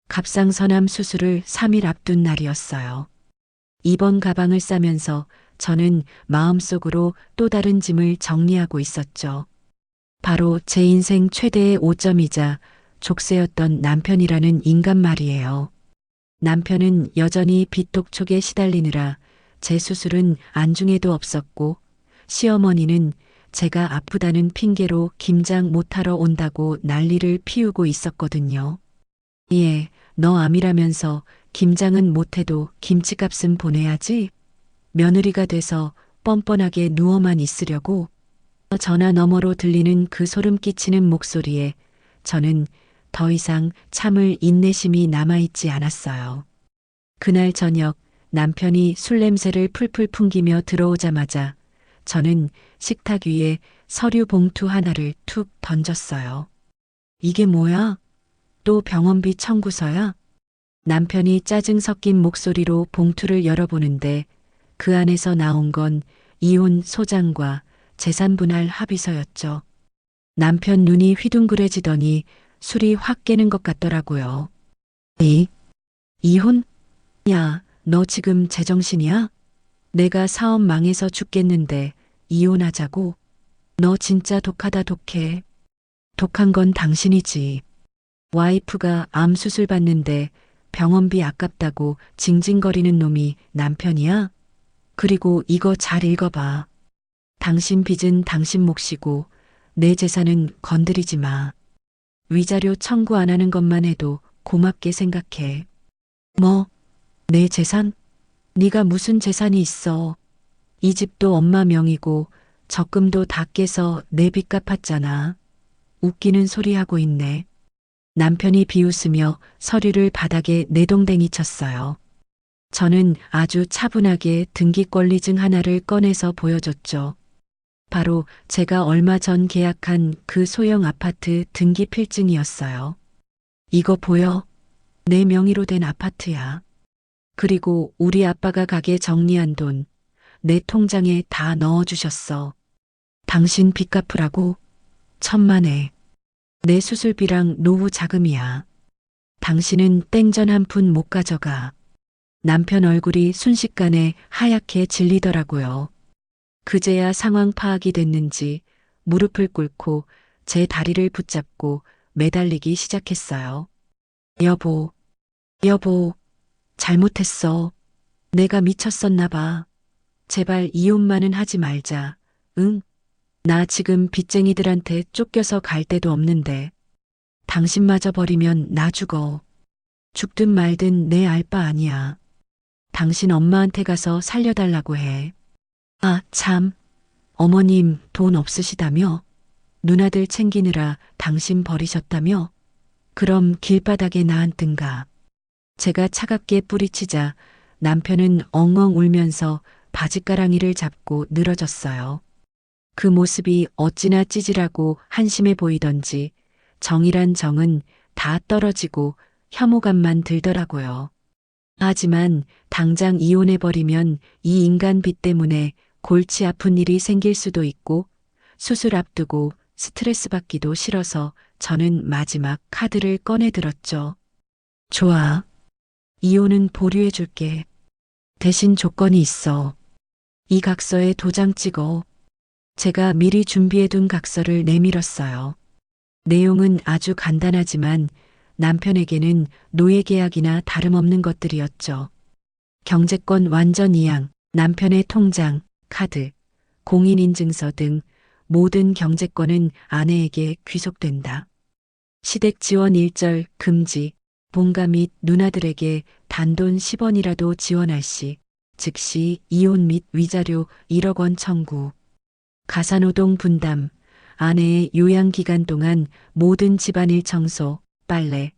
갑상선암 수술을 3일 앞둔 날이었어요. 입원 가방을 싸면서 저는 마음속으로 또 다른 짐을 정리하고 있었죠. 바로 제 인생 최대의 오점이자 족쇄였던 남편이라는 인간 말이에요. 남편은 여전히 빚독촉에 시달리느라 제 수술은 안중에도 없었고 시어머니는 제가 아프다는 핑계로 김장 못하러 온다고 난리를 피우고 있었거든요. 예, 너 암이라면서 김장은 못해도 김치값은 보내야지. 며느리가 돼서 뻔뻔하게 누워만 있으려고. 전화 너머로 들리는 그 소름 끼치는 목소리에 저는 더 이상 참을 인내심이 남아있지 않았어요. 그날 저녁 남편이 술 냄새를 풀풀 풍기며 들어오자마자 저는 식탁 위에 서류 봉투 하나를 툭 던졌어요. 이게 뭐야? 또 병원비 청구서야? 남편이 짜증 섞인 목소리로 봉투를 열어보는데 그 안에서 나온 건 이혼 소장과 재산 분할 합의서였죠. 남편 눈이 휘둥그레지더니 술이 확 깨는 것 같더라고요. 이혼? 야, 너 지금 제정신이야? 내가 사업 망해서 죽겠는데 이혼하자고? 너 진짜 독하다 독해. 독한 건 당신이지. 와이프가 암 수술 받는데 병원비 아깝다고 징징거리는 놈이 남편이야? 그리고 이거 잘 읽어봐. 당신 빚은 당신 몫이고 내 재산은 건드리지 마. 위자료 청구 안 하는 것만 해도 고맙게 생각해. 뭐? 내 재산? 네가 무슨 재산이 있어. 이 집도 엄마 명의고 적금도 다 깨서 내 빚 갚았잖아. 웃기는 소리 하고 있네. 남편이 비웃으며 서류를 바닥에 내동댕이 쳤어요. 저는 아주 차분하게 등기권리증 하나를 꺼내서 보여줬죠. 바로 제가 얼마 전 계약한 그 소형 아파트 등기 필증이었어요. 이거 보여? 내 명의로 된 아파트야. 그리고 우리 아빠가 가게 정리한 돈 내 통장에 다 넣어주셨어. 당신 빚 갚으라고? 천만에. 내 수술비랑 노후 자금이야. 당신은 땡전 한 푼 못 가져가. 남편 얼굴이 순식간에 하얗게 질리더라고요. 그제야 상황 파악이 됐는지 무릎을 꿇고 제 다리를 붙잡고 매달리기 시작했어요. 여보, 여보, 잘못했어. 내가 미쳤었나 봐. 제발 이혼만은 하지 말자. 응? 나 지금 빚쟁이들한테 쫓겨서 갈 데도 없는데. 당신마저 버리면 나 죽어. 죽든 말든 내 알 바 아니야. 당신 엄마한테 가서 살려달라고 해. 아, 참. 어머님 돈 없으시다며? 누나들 챙기느라 당신 버리셨다며? 그럼 길바닥에 나앉든가. 제가 차갑게 뿌리치자 남편은 엉엉 울면서 바짓가랑이를 잡고 늘어졌어요. 그 모습이 어찌나 찌질하고 한심해 보이던지 정이란 정은 다 떨어지고 혐오감만 들더라고요. 하지만 당장 이혼해버리면 이 인간 빚 때문에 골치 아픈 일이 생길 수도 있고 수술 앞두고 스트레스 받기도 싫어서 저는 마지막 카드를 꺼내 들었죠. 좋아. 이혼은 보류해 줄게. 대신 조건이 있어. 이 각서에 도장 찍어. 제가 미리 준비해둔 각서를 내밀었어요. 내용은 아주 간단하지만 남편에게는 노예계약이나 다름없는 것들이었죠. 경제권 완전 이양, 남편의 통장, 카드, 공인인증서 등 모든 경제권은 아내에게 귀속된다. 시댁 지원 일절 금지, 본가 및 누나들에게 단돈 10원이라도 지원할 시 즉시 이혼 및 위자료 1억 원 청구. 가사노동 분담, 아내의 요양기간 동안 모든 집안일 청소, 빨래,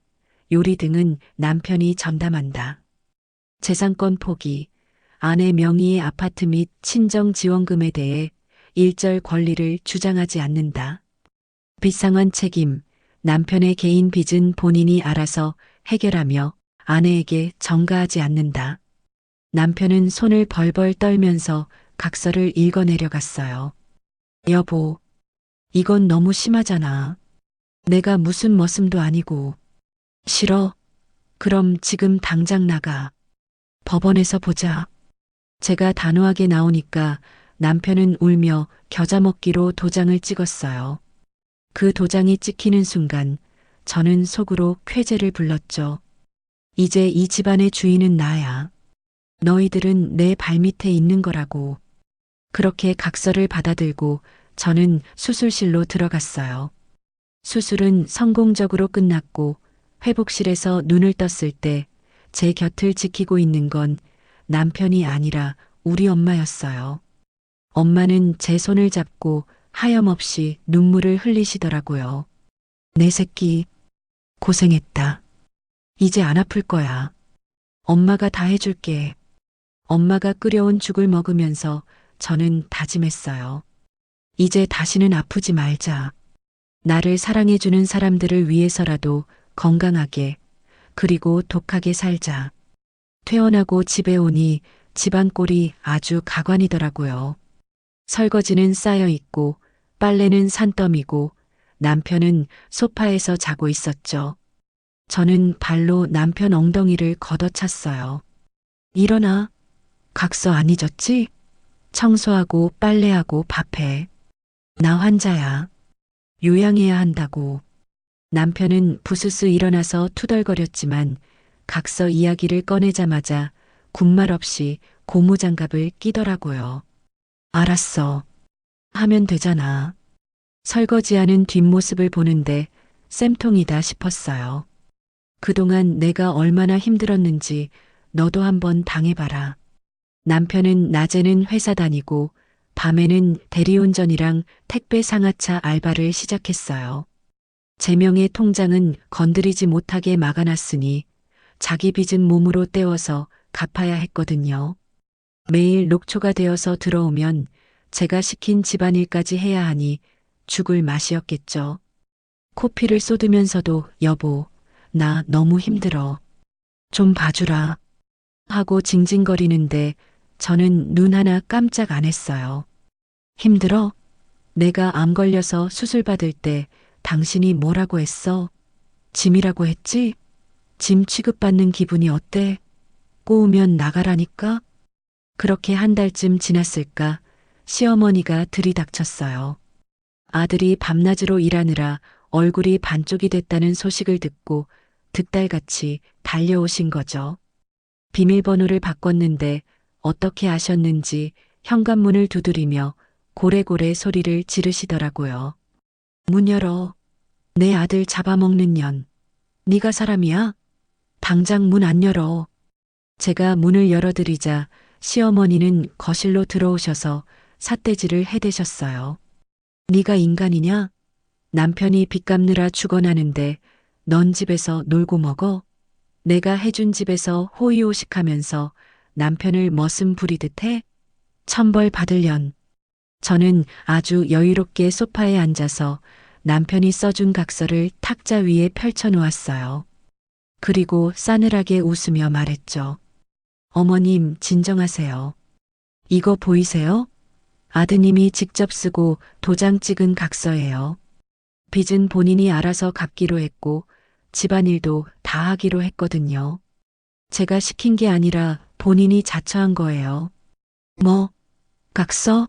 요리 등은 남편이 전담한다. 재산권 포기, 아내 명의의 아파트 및 친정지원금에 대해 일절 권리를 주장하지 않는다. 빚 상환 책임, 남편의 개인 빚은 본인이 알아서 해결하며 아내에게 전가하지 않는다. 남편은 손을 벌벌 떨면서 각서를 읽어내려갔어요. 여보, 이건 너무 심하잖아. 내가 무슨 머슴도 아니고. 싫어? 그럼 지금 당장 나가. 법원에서 보자. 제가 단호하게 나오니까 남편은 울며 겨자 먹기로 도장을 찍었어요. 그 도장이 찍히는 순간 저는 속으로 쾌재를 불렀죠. 이제 이 집안의 주인은 나야. 너희들은 내 발밑에 있는 거라고. 그렇게 각서를 받아들고 저는 수술실로 들어갔어요. 수술은 성공적으로 끝났고 회복실에서 눈을 떴을 때 제 곁을 지키고 있는 건 남편이 아니라 우리 엄마였어요. 엄마는 제 손을 잡고 하염없이 눈물을 흘리시더라고요. 내 새끼, 고생했다. 이제 안 아플 거야. 엄마가 다 해줄게. 엄마가 끓여온 죽을 먹으면서 저는 다짐했어요. 이제 다시는 아프지 말자. 나를 사랑해주는 사람들을 위해서라도 건강하게, 그리고 독하게 살자. 퇴원하고 집에 오니 집안 꼴이 아주 가관이더라고요. 설거지는 쌓여 있고 빨래는 산더미고 남편은 소파에서 자고 있었죠. 저는 발로 남편 엉덩이를 걷어찼어요. 일어나. 각서 안 잊었지? 청소하고 빨래하고 밥해. 나 환자야. 요양해야 한다고. 남편은 부스스 일어나서 투덜거렸지만 각서 이야기를 꺼내자마자 군말 없이 고무장갑을 끼더라고요. 알았어. 하면 되잖아. 설거지하는 뒷모습을 보는데 쌤통이다 싶었어요. 그동안 내가 얼마나 힘들었는지 너도 한번 당해봐라. 남편은 낮에는 회사 다니고 밤에는 대리운전이랑 택배 상하차 알바를 시작했어요. 제명의 통장은 건드리지 못하게 막아놨으니 자기 빚은 몸으로 때워서 갚아야 했거든요. 매일 녹초가 되어서 들어오면 제가 시킨 집안일까지 해야 하니 죽을 맛이었겠죠. 코피를 쏟으면서도 여보, 나 너무 힘들어. 좀 봐주라. 하고 징징거리는데 저는 눈 하나 깜짝 안 했어요. 힘들어? 내가 암 걸려서 수술 받을 때 당신이 뭐라고 했어? 짐이라고 했지? 짐 취급받는 기분이 어때? 꼬우면 나가라니까? 그렇게 한 달쯤 지났을까 시어머니가 들이닥쳤어요. 아들이 밤낮으로 일하느라 얼굴이 반쪽이 됐다는 소식을 듣고 득달같이 달려오신 거죠. 비밀번호를 바꿨는데 어떻게 아셨는지 현관문을 두드리며 고래고래 소리를 지르시더라고요. 문 열어. 내 아들 잡아먹는 년. 네가 사람이야? 당장 문 안 열어. 제가 문을 열어드리자 시어머니는 거실로 들어오셔서 삿대질을 해대셨어요. 네가 인간이냐? 남편이 빚 갚느라 죽어나는데 넌 집에서 놀고 먹어? 내가 해준 집에서 호의호식하면서 남편을 머슴 부리듯 해? 천벌 받을련. 저는 아주 여유롭게 소파에 앉아서 남편이 써준 각서를 탁자 위에 펼쳐놓았어요. 그리고 싸늘하게 웃으며 말했죠. 어머님, 진정하세요. 이거 보이세요? 아드님이 직접 쓰고 도장 찍은 각서예요. 빚은 본인이 알아서 갚기로 했고 집안일도 다 하기로 했거든요. 제가 시킨 게 아니라 본인이 자처한 거예요. 뭐, 각서?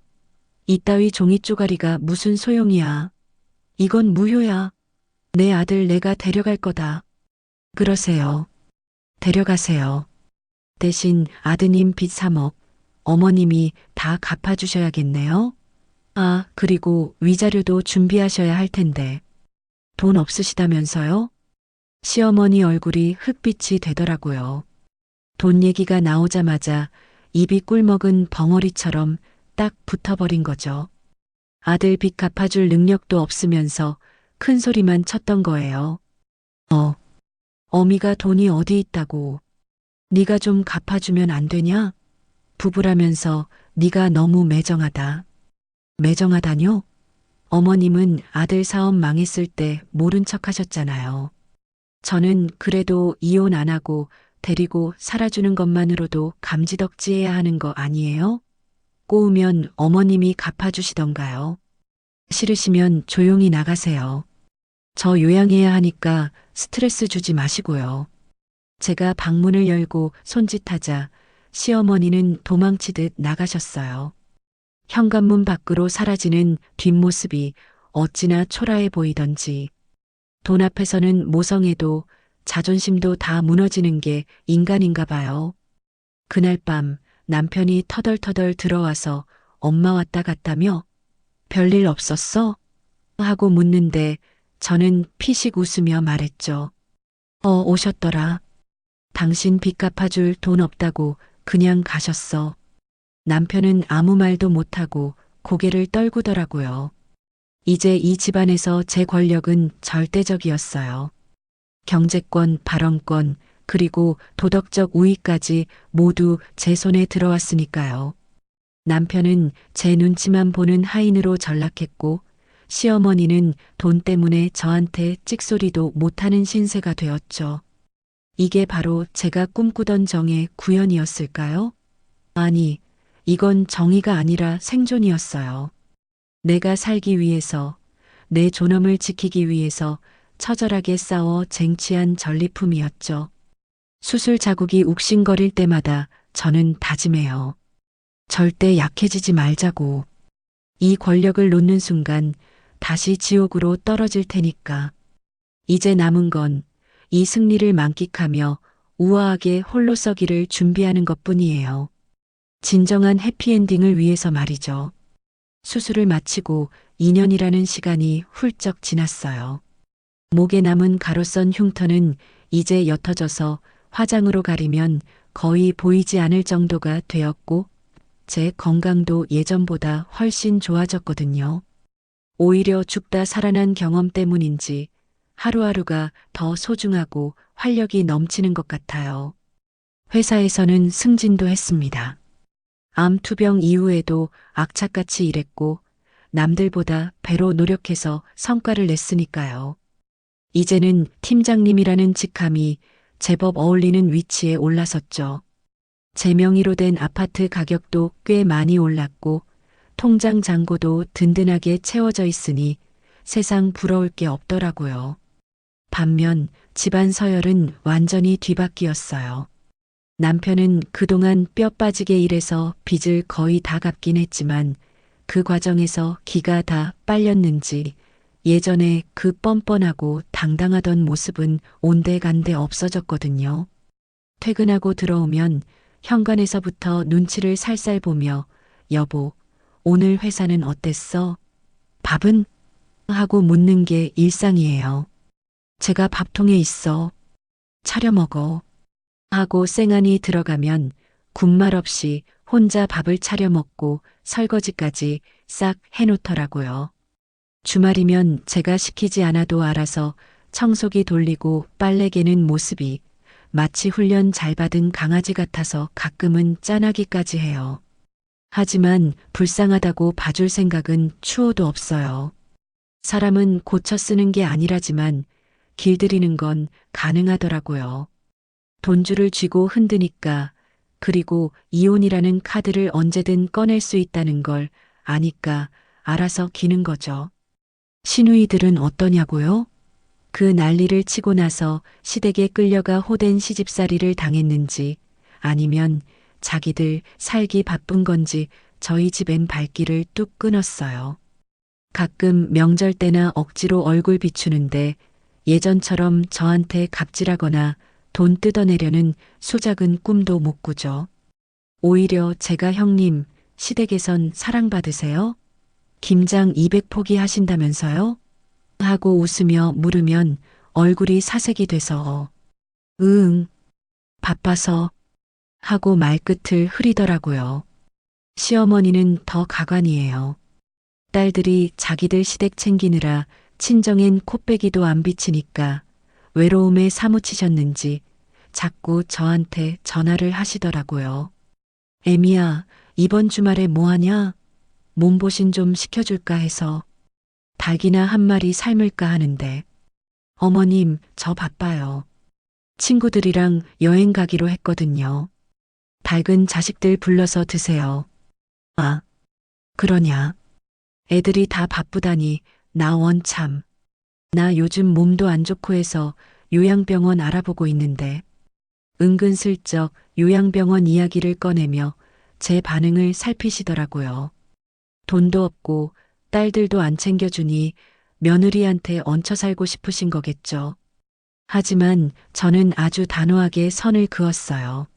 이따위 종이 쪼가리가 무슨 소용이야. 이건 무효야. 내 아들 내가 데려갈 거다. 그러세요. 데려가세요. 대신 아드님 빚 3억, 어머님이 다 갚아주셔야겠네요. 아, 그리고 위자료도 준비하셔야 할 텐데. 돈 없으시다면서요? 시어머니 얼굴이 흑빛이 되더라고요. 돈 얘기가 나오자마자 입이 꿀먹은 벙어리처럼 딱 붙어버린 거죠. 아들 빚 갚아줄 능력도 없으면서 큰 소리만 쳤던 거예요. 어미가 돈이 어디 있다고. 네가 좀 갚아주면 안 되냐? 부부라면서 네가 너무 매정하다. 매정하다뇨? 어머님은 아들 사업 망했을 때 모른 척 하셨잖아요. 저는 그래도 이혼 안 하고 데리고 살아주는 것만으로도 감지덕지해야 하는 거 아니에요? 꼬우면 어머님이 갚아주시던가요. 싫으시면 조용히 나가세요. 저 요양해야 하니까 스트레스 주지 마시고요. 제가 방문을 열고 손짓하자 시어머니는 도망치듯 나가셨어요. 현관문 밖으로 사라지는 뒷모습이 어찌나 초라해 보이던지 돈 앞에서는 모성애도 자존심도 다 무너지는 게 인간인가 봐요. 그날 밤 남편이 터덜터덜 들어와서 엄마 왔다 갔다며 별일 없었어? 하고 묻는데 저는 피식 웃으며 말했죠. 오셨더라. 당신 빚 갚아줄 돈 없다고 그냥 가셨어. 남편은 아무 말도 못하고 고개를 떨구더라고요. 이제 이 집안에서 제 권력은 절대적이었어요. 경제권, 발언권, 그리고 도덕적 우위까지 모두 제 손에 들어왔으니까요. 남편은 제 눈치만 보는 하인으로 전락했고 시어머니는 돈 때문에 저한테 찍소리도 못하는 신세가 되었죠. 이게 바로 제가 꿈꾸던 정의 구현이었을까요? 아니, 이건 정의가 아니라 생존이었어요. 내가 살기 위해서, 내 존엄을 지키기 위해서 처절하게 싸워 쟁취한 전리품이었죠. 수술 자국이 욱신거릴 때마다 저는 다짐해요. 절대 약해지지 말자고. 이 권력을 놓는 순간 다시 지옥으로 떨어질 테니까. 이제 남은 건 이 승리를 만끽하며 우아하게 홀로 서기를 준비하는 것뿐이에요. 진정한 해피엔딩을 위해서 말이죠. 수술을 마치고 2년이라는 시간이 훌쩍 지났어요. 목에 남은 가로선 흉터는 이제 옅어져서 화장으로 가리면 거의 보이지 않을 정도가 되었고 제 건강도 예전보다 훨씬 좋아졌거든요. 오히려 죽다 살아난 경험 때문인지 하루하루가 더 소중하고 활력이 넘치는 것 같아요. 회사에서는 승진도 했습니다. 암 투병 이후에도 악착같이 일했고 남들보다 배로 노력해서 성과를 냈으니까요. 이제는 팀장님이라는 직함이 제법 어울리는 위치에 올라섰죠. 제 명의로 된 아파트 가격도 꽤 많이 올랐고 통장 잔고도 든든하게 채워져 있으니 세상 부러울 게 없더라고요. 반면 집안 서열은 완전히 뒤바뀌었어요. 남편은 그동안 뼈 빠지게 일해서 빚을 거의 다 갚긴 했지만 그 과정에서 기가 다 빨렸는지 예전에 그 뻔뻔하고 당당하던 모습은 온데간데 없어졌거든요. 퇴근하고 들어오면 현관에서부터 눈치를 살살 보며 여보, 오늘 회사는 어땠어? 밥은? 하고 묻는 게 일상이에요. 제가 밥통에 있어. 차려 먹어. 하고 쌩안이 들어가면 군말 없이 혼자 밥을 차려 먹고 설거지까지 싹 해놓더라고요. 주말이면 제가 시키지 않아도 알아서 청소기 돌리고 빨래 개는 모습이 마치 훈련 잘 받은 강아지 같아서 가끔은 짠하기까지 해요. 하지만 불쌍하다고 봐줄 생각은 추호도 없어요. 사람은 고쳐 쓰는 게 아니라지만 길들이는 건 가능하더라고요. 돈줄을 쥐고 흔드니까 그리고 이혼이라는 카드를 언제든 꺼낼 수 있다는 걸 아니까 알아서 기는 거죠. 시누이들은 어떠냐고요? 그 난리를 치고 나서 시댁에 끌려가 호된 시집살이를 당했는지 아니면 자기들 살기 바쁜 건지 저희 집엔 발길을 뚝 끊었어요. 가끔 명절 때나 억지로 얼굴 비추는데 예전처럼 저한테 갑질하거나 돈 뜯어내려는 수작은 꿈도 못 꾸죠. 오히려 제가 형님 시댁에선 사랑받으세요? 김장 200포기 하신다면서요? 하고 웃으며 물으면 얼굴이 사색이 돼서 응, 바빠서 하고 말끝을 흐리더라고요. 시어머니는 더 가관이에요. 딸들이 자기들 시댁 챙기느라 친정엔 코빼기도 안 비치니까 외로움에 사무치셨는지 자꾸 저한테 전화를 하시더라고요. 애미야, 이번 주말에 뭐하냐? 몸보신 좀 시켜줄까 해서 닭이나 한 마리 삶을까 하는데 어머님, 저 바빠요. 친구들이랑 여행 가기로 했거든요. 닭은 자식들 불러서 드세요. 아, 그러냐. 애들이 다 바쁘다니 나 원참. 나 요즘 몸도 안 좋고 해서 요양병원 알아보고 있는데 은근슬쩍 요양병원 이야기를 꺼내며 제 반응을 살피시더라고요. 돈도 없고 딸들도 안 챙겨주니 며느리한테 얹혀 살고 싶으신 거겠죠. 하지만 저는 아주 단호하게 선을 그었어요.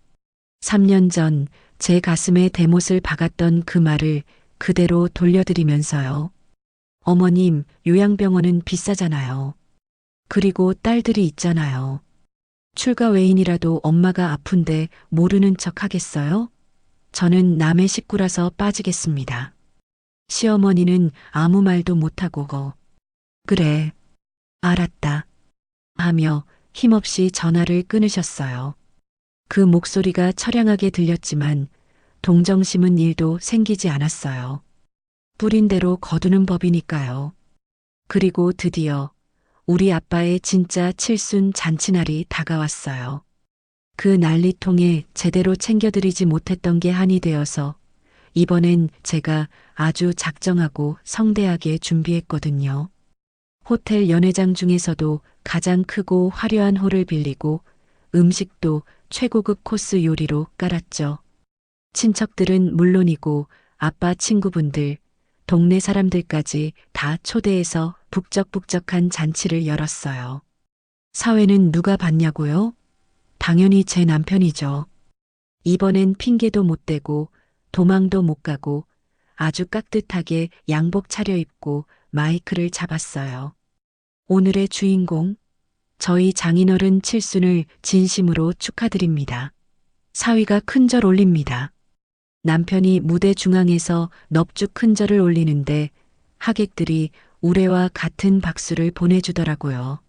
3년 전 제 가슴에 대못을 박았던 그 말을 그대로 돌려드리면서요. 어머님, 요양병원은 비싸잖아요. 그리고 딸들이 있잖아요. 출가 외인이라도 엄마가 아픈데 모르는 척 하겠어요? 저는 남의 식구라서 빠지겠습니다. 시어머니는 아무 말도 못하고 그래, 알았다 하며 힘없이 전화를 끊으셨어요. 그 목소리가 처량하게 들렸지만 동정심은 일도 생기지 않았어요. 뿌린 대로 거두는 법이니까요. 그리고 드디어 우리 아빠의 진짜 칠순 잔치날이 다가왔어요. 그 난리통에 제대로 챙겨드리지 못했던 게 한이 되어서 이번엔 제가 아주 작정하고 성대하게 준비했거든요. 호텔 연회장 중에서도 가장 크고 화려한 홀을 빌리고 음식도 최고급 코스 요리로 깔았죠. 친척들은 물론이고 아빠 친구분들, 동네 사람들까지 다 초대해서 북적북적한 잔치를 열었어요. 사회는 누가 받냐고요? 당연히 제 남편이죠. 이번엔 핑계도 못 대고 도망도 못 가고 아주 깍듯하게 양복 차려입고 마이크를 잡았어요. 오늘의 주인공, 저희 장인어른 칠순을 진심으로 축하드립니다. 사위가 큰절 올립니다. 남편이 무대 중앙에서 넙죽 큰절을 올리는데 하객들이 우레와 같은 박수를 보내주더라고요.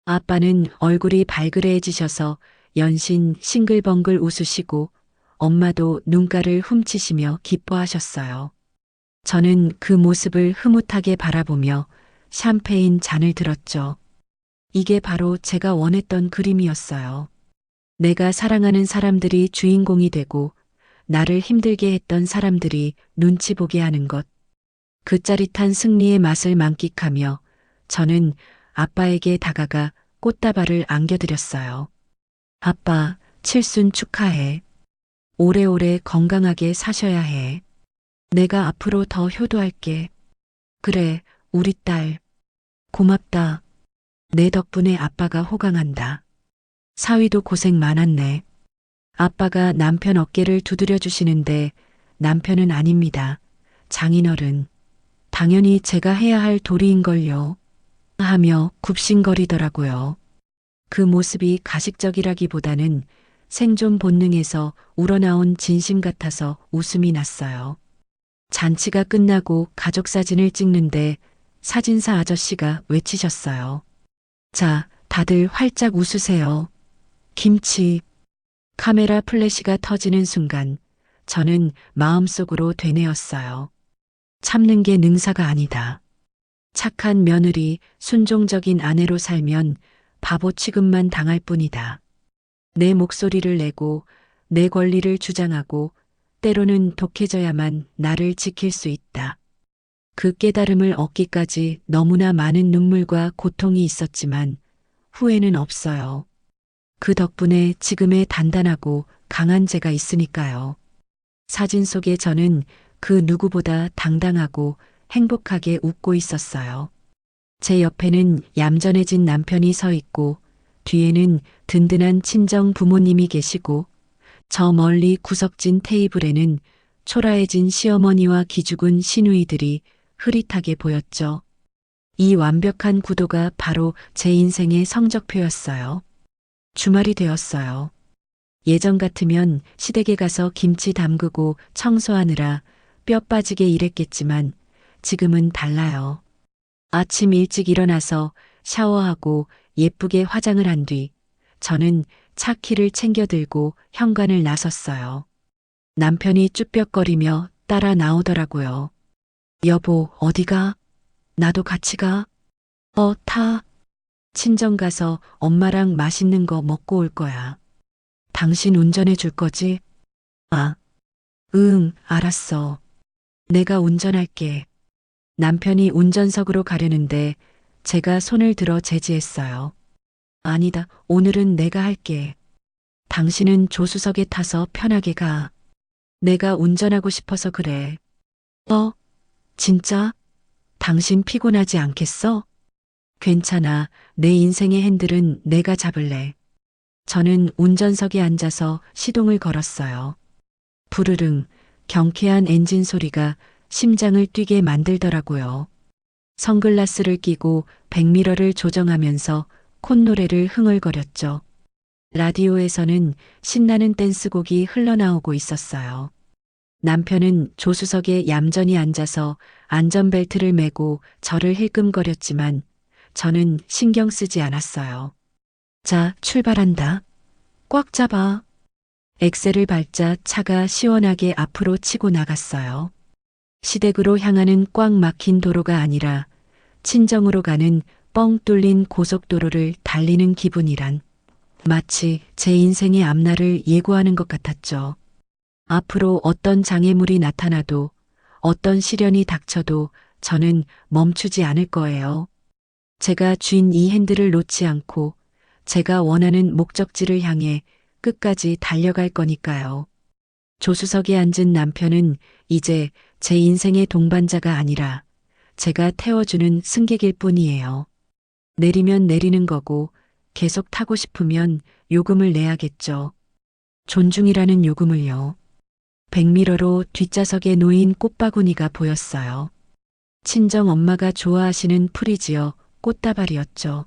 아빠는 얼굴이 발그레해지셔서 연신 싱글벙글 웃으시고 엄마도 눈가를 훔치시며 기뻐하셨어요. 저는 그 모습을 흐뭇하게 바라보며 샴페인 잔을 들었죠. 이게 바로 제가 원했던 그림이었어요. 내가 사랑하는 사람들이 주인공이 되고 나를 힘들게 했던 사람들이 눈치 보게 하는 것. 그 짜릿한 승리의 맛을 만끽하며 저는 아빠에게 다가가 꽃다발을 안겨드렸어요. 아빠, 칠순 축하해. 오래오래 건강하게 사셔야 해. 내가 앞으로 더 효도할게. 그래, 우리 딸. 고맙다. 내 덕분에 아빠가 호강한다. 사위도 고생 많았네. 아빠가 남편 어깨를 두드려 주시는데 남편은 아닙니다. 장인어른. 당연히 제가 해야 할 도리인걸요. 하며 굽신거리더라고요. 그 모습이 가식적이라기보다는 생존 본능에서 우러나온 진심 같아서 웃음이 났어요. 잔치가 끝나고 가족 사진을 찍는데 사진사 아저씨가 외치셨어요. 자, 다들 활짝 웃으세요. 김치. 카메라 플래시가 터지는 순간 저는 마음속으로 되뇌었어요. 참는 게 능사가 아니다. 착한 며느리, 순종적인 아내로 살면 바보 취급만 당할 뿐이다. 내 목소리를 내고 내 권리를 주장하고 때로는 독해져야만 나를 지킬 수 있다. 그 깨달음을 얻기까지 너무나 많은 눈물과 고통이 있었지만 후회는 없어요. 그 덕분에 지금의 단단하고 강한 제가 있으니까요. 사진 속에 저는 그 누구보다 당당하고 행복하게 웃고 있었어요. 제 옆에는 얌전해진 남편이 서 있고 뒤에는 든든한 친정 부모님이 계시고 저 멀리 구석진 테이블에는 초라해진 시어머니와 기죽은 시누이들이 흐릿하게 보였죠. 이 완벽한 구도가 바로 제 인생의 성적표였어요. 주말이 되었어요. 예전 같으면 시댁에 가서 김치 담그고 청소하느라 뼈 빠지게 일했겠지만 지금은 달라요. 아침 일찍 일어나서 샤워하고 예쁘게 화장을 한 뒤 저는 차 키를 챙겨 들고 현관을 나섰어요. 남편이 쭈뼛거리며 따라 나오더라고요. 여보, 어디가? 나도 같이 가. 타. 친정 가서 엄마랑 맛있는 거 먹고 올 거야. 당신 운전해 줄 거지? 아, 응, 알았어. 내가 운전할게. 남편이 운전석으로 가려는데 제가 손을 들어 제지했어요. 아니다, 오늘은 내가 할게. 당신은 조수석에 타서 편하게 가. 내가 운전하고 싶어서 그래. 진짜? 당신 피곤하지 않겠어? 괜찮아. 내 인생의 핸들은 내가 잡을래. 저는 운전석에 앉아서 시동을 걸었어요. 부르릉, 경쾌한 엔진 소리가 심장을 뛰게 만들더라고요. 선글라스를 끼고 백미러를 조정하면서 콧노래를 흥얼거렸죠. 라디오에서는 신나는 댄스곡이 흘러나오고 있었어요. 남편은 조수석에 얌전히 앉아서 안전벨트를 매고 저를 힐끔거렸지만 저는 신경 쓰지 않았어요. 자, 출발한다. 꽉 잡아. 엑셀을 밟자 차가 시원하게 앞으로 치고 나갔어요. 시댁으로 향하는 꽉 막힌 도로가 아니라 친정으로 가는 뻥 뚫린 고속도로를 달리는 기분이란 마치 제 인생의 앞날을 예고하는 것 같았죠. 앞으로 어떤 장애물이 나타나도 어떤 시련이 닥쳐도 저는 멈추지 않을 거예요. 제가 쥔 이 핸들을 놓지 않고 제가 원하는 목적지를 향해 끝까지 달려갈 거니까요. 조수석에 앉은 남편은 이제 제 인생의 동반자가 아니라 제가 태워주는 승객일 뿐이에요. 내리면 내리는 거고 계속 타고 싶으면 요금을 내야겠죠. 존중이라는 요금을요. 백미러로 뒷좌석에 놓인 꽃바구니가 보였어요. 친정 엄마가 좋아하시는 프리지어 꽃다발이었죠.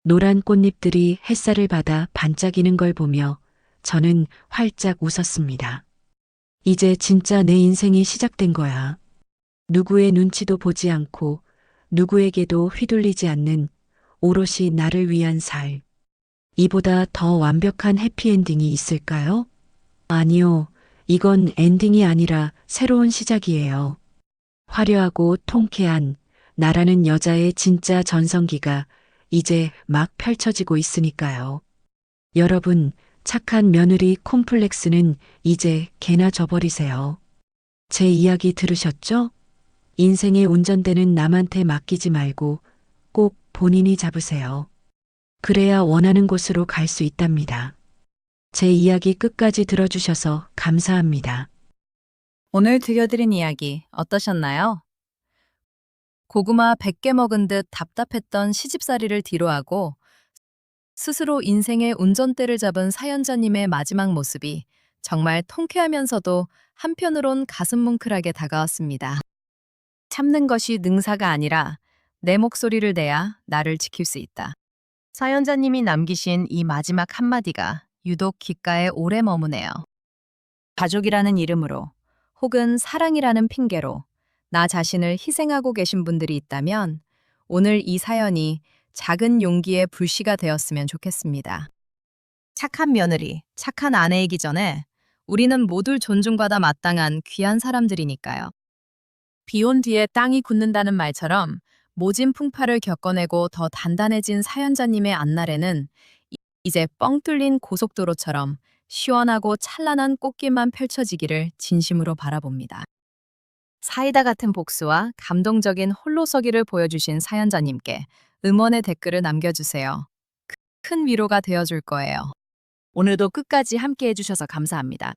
노란 꽃잎들이 햇살을 받아 반짝이는 걸 보며 저는 활짝 웃었습니다. 이제 진짜 내 인생이 시작된 거야. 누구의 눈치도 보지 않고 누구에게도 휘둘리지 않는 오롯이 나를 위한 삶. 이보다 더 완벽한 해피엔딩이 있을까요? 아니요. 이건 엔딩이 아니라 새로운 시작이에요. 화려하고 통쾌한 나라는 여자의 진짜 전성기가 이제 막 펼쳐지고 있으니까요. 여러분, 착한 며느리 콤플렉스는 이제 개나 져버리세요. 제 이야기 들으셨죠? 인생의 운전대는 남한테 맡기지 말고 꼭 본인이 잡으세요. 그래야 원하는 곳으로 갈 수 있답니다. 제 이야기 끝까지 들어주셔서 감사합니다. 오늘 들려드린 이야기 어떠셨나요? 고구마 100개 먹은 듯 답답했던 시집살이를 뒤로하고 스스로 인생의 운전대를 잡은 사연자님의 마지막 모습이 정말 통쾌하면서도 한편으론 가슴 뭉클하게 다가왔습니다. 참는 것이 능사가 아니라 내 목소리를 내야 나를 지킬 수 있다. 사연자님이 남기신 이 마지막 한마디가 유독 귓가에 오래 머무네요. 가족이라는 이름으로 혹은 사랑이라는 핑계로 나 자신을 희생하고 계신 분들이 있다면 오늘 이 사연이 작은 용기의 불씨가 되었으면 좋겠습니다. 착한 며느리, 착한 아내이기 전에 우리는 모두 존중받아 마땅한 귀한 사람들이니까요. 비 온 뒤에 땅이 굳는다는 말처럼 모진 풍파를 겪어내고 더 단단해진 사연자님의 앞날에는 이제 뻥 뚫린 고속도로처럼 시원하고 찬란한 꽃길만 펼쳐지기를 진심으로 바라봅니다. 사이다 같은 복수와 감동적인 홀로서기를 보여주신 사연자님께 응원의 댓글을 남겨주세요. 큰 위로가 되어줄 거예요. 오늘도 끝까지 함께 해주셔서 감사합니다.